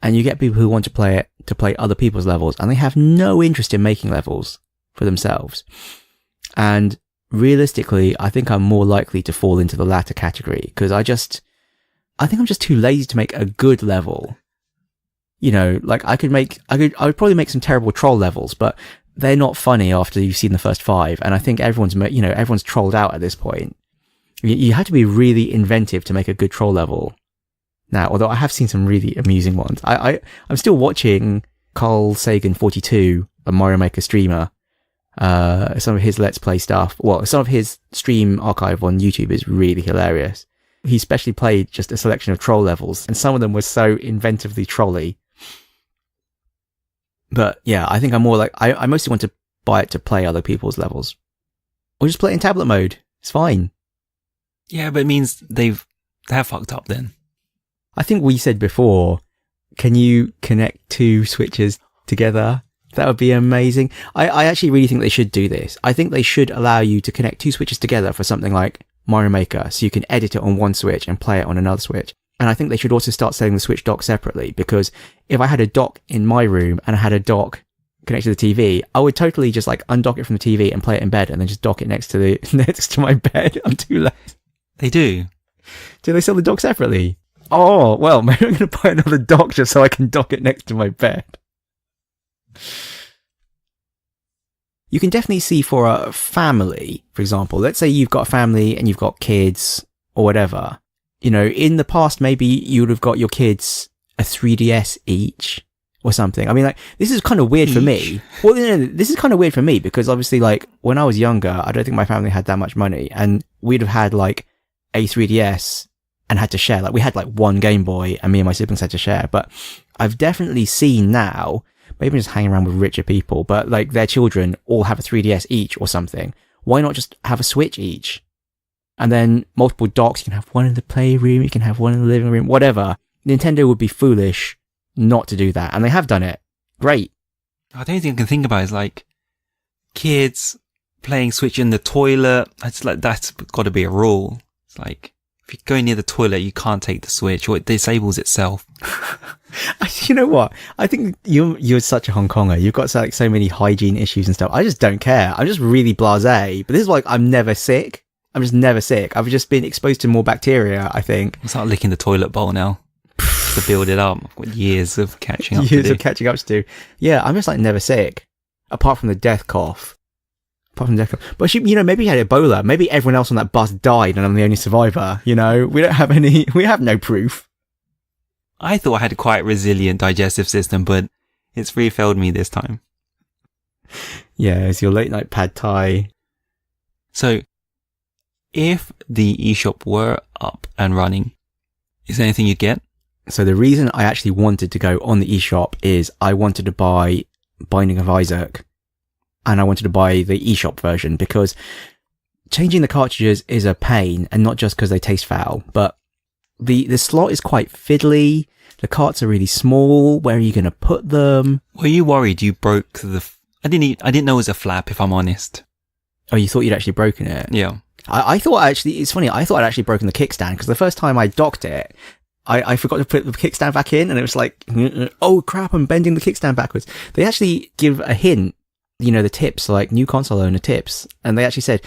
and you get people who want to play it to play other people's levels, and they have no interest in making levels for themselves. And realistically, I think I'm more likely to fall into the latter category, because I think I'm just too lazy to make a good level. Like I would probably make some terrible troll levels, but they're not funny after you've seen the first 5. And I think everyone's trolled out at this point. You have to be really inventive to make a good troll level. Now, although I have seen some really amusing ones. I'm still watching Carl Sagan 42, a Mario Maker streamer. Some of his Let's Play stuff. Well, some of his stream archive on YouTube is really hilarious. He specially played just a selection of troll levels, and some of them were so inventively trolly. But yeah, I think I'm more like, I mostly want to buy it to play other people's levels. Or just play it in tablet mode. It's fine. Yeah, but it means they're fucked up then. I think we said before, can you connect 2 switches together? That would be amazing. I actually really think they should do this. I think they should allow you to connect 2 switches together for something like Mario Maker, so you can edit it on one Switch and play it on another Switch. And I think they should also start selling the Switch dock separately, because if I had a dock in my room and I had a dock connected to the TV, I would totally just like undock it from the TV and play it in bed, and then just dock it next to my bed. I'm too lazy. They do. Do they sell the dock separately? Oh, well, maybe I'm going to buy another dock just so I can dock it next to my bed. You can definitely see for a family, for example, let's say you've got a family and you've got kids or whatever. You know, in the past, maybe you would have got your kids a 3DS each or something. I mean, like, this is kind of weird for me. Well, this is kind of weird for me because obviously, like, when I was younger, I don't think my family had that much money and we'd have had like a 3DS and had to share. Like, we had like one Game Boy and me and my siblings had to share. But I've definitely seen now, maybe I'm just hanging around with richer people, but like their children all have a 3DS each or something. Why not just have a Switch each? And then multiple docks. You can have one in the playroom, you can have one in the living room, whatever. Nintendo would be foolish not to do that. And they have done it. Great. The only thing I can think about is like kids playing Switch in the toilet. It's like, that's got to be a rule. It's like, if you go near the toilet, you can't take the Switch or it disables itself. You know what? I think you're such a Hong Konger. You've got so many hygiene issues and stuff. I just don't care. I'm just really blasé. But this is like, I'm never sick. I'm just never sick. I've just been exposed to more bacteria, I think. I'll start licking the toilet bowl now to build it up. I've got years of catching up Years of catching up to do. Yeah, I'm just like never sick. Apart from the death cough. But you know, maybe he had Ebola. Maybe everyone else on that bus died and I'm the only survivor. You know, we have no proof. I thought I had a quite resilient digestive system, but it's really failed me this time. Yeah, it's your late night pad thai. So, if the eShop were up and running, is there anything you'd get? So the reason I actually wanted to go on the eShop is I wanted to buy Binding of Isaac and I wanted to buy the eShop version because changing the cartridges is a pain, and not just because they taste foul, but the slot is quite fiddly. The carts are really small. Where are you going to put them? Were you worried you broke I didn't know it was a flap, if I'm honest. Oh, you thought you'd actually broken it? Yeah. I thought actually, it's funny, I thought I'd actually broken the kickstand because the first time I docked it, I forgot to put the kickstand back in and it was like, oh crap, I'm bending the kickstand backwards. They actually give a hint, you know, the tips, like new console owner tips. And they actually said,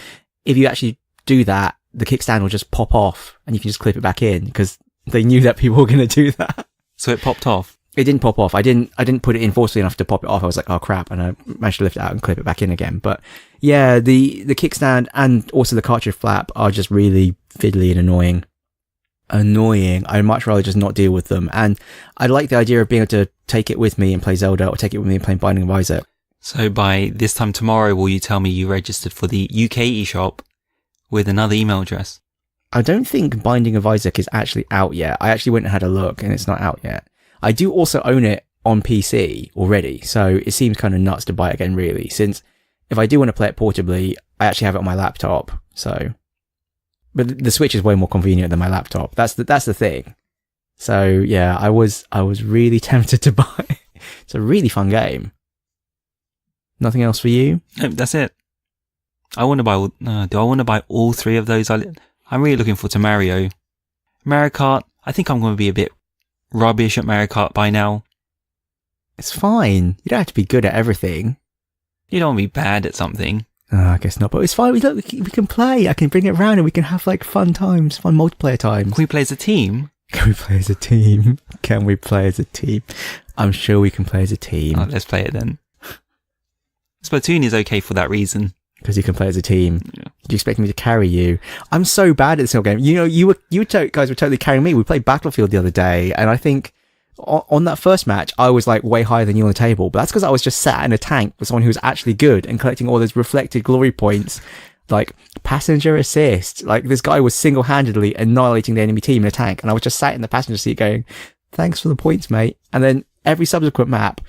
if you actually do that, the kickstand will just pop off and you can just clip it back in because they knew that people were going to do that. So it popped off? It didn't pop off. I didn't put it in forcefully enough to pop it off. I was like, oh crap. And I managed to lift it out and clip it back in again. But yeah, the kickstand and also the cartridge flap are just really fiddly and annoying. I'd much rather just not deal with them. And I like the idea of being able to take it with me and play Zelda or take it with me and play Binding of Isaac. So by this time tomorrow, will you tell me you registered for the UK eShop with another email address? I don't think Binding of Isaac is actually out yet. I actually went and had a look and it's not out yet. I do also own it on PC already, so it seems kind of nuts to buy it again, really, since if I do want to play it portably, I actually have it on my laptop, so. But the Switch is way more convenient than my laptop. That's the thing. So yeah, I was really tempted to buy it. It's a really fun game. Nothing else for you? No, that's it. Do I want to buy all three of those? I'm really looking forward to Mario. Mario Kart, I think I'm going to be a bit rubbish at Mario Kart by now. It's fine. You don't have to be good at everything. You don't want to be bad at something. I guess not, but it's fine. We can play. I can bring it around and we can have like fun times, fun multiplayer times. Can we play as a team? Can we play as a team? Can we play as a team? I'm sure we can play as a team. Oh, let's play it then. Splatoon is okay for that reason. Because you can play as a team. Yeah. You expect me to carry you? I'm so bad at this whole game. You know, you guys were totally carrying me. We played Battlefield the other day, and I think on that first match, I was like way higher than you on the table. But that's because I was just sat in a tank with someone who was actually good and collecting all those reflected glory points, like passenger assist. Like this guy was single-handedly annihilating the enemy team in a tank, and I was just sat in the passenger seat going, "Thanks for the points, mate." And then every subsequent map,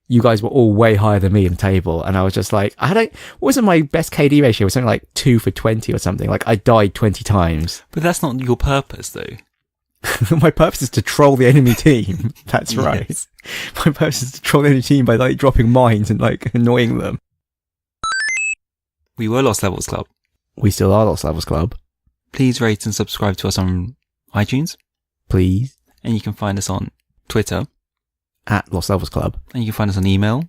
you guys were all way higher than me in the table. And I was just like, what wasn't my best KD ratio? It was something like 2 for 20 or something. Like I died 20 times. But that's not your purpose though. My purpose is to troll the enemy team. That's right. Yes. My purpose is to troll the enemy team by like dropping mines and like annoying them. We were Lost Levels Club. We still are Lost Levels Club. Please rate and subscribe to us on iTunes. Please. And you can find us on Twitter. At Lost Levels Club. And you can find us on email.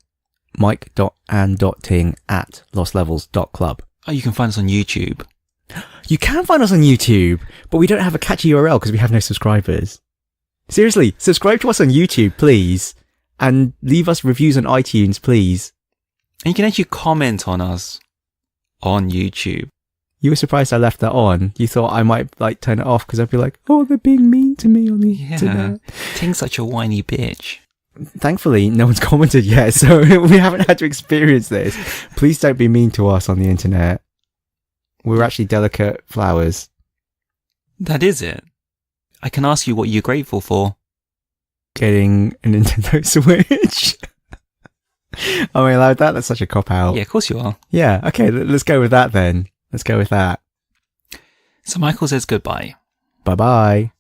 mike.and.ting@lostlevels.club. Oh, you can find us on YouTube. You can find us on YouTube, but we don't have a catchy URL because we have no subscribers. Seriously, subscribe to us on YouTube, please. And leave us reviews on iTunes, please. And you can actually comment on us on YouTube. You were surprised I left that on. You thought I might like turn it off because I'd be like, oh, they're being mean to me on the internet. Ting's such a whiny bitch. Thankfully, no one's commented yet, so we haven't had to experience this. Please don't be mean to us on the internet. We're actually delicate flowers. That is it. I can ask you what you're grateful for. Getting a Nintendo Switch. Am I allowed that? That's such a cop-out. Yeah, of course you are. Yeah, okay, let's go with that then. Let's go with that. So Michael says goodbye. Bye-bye.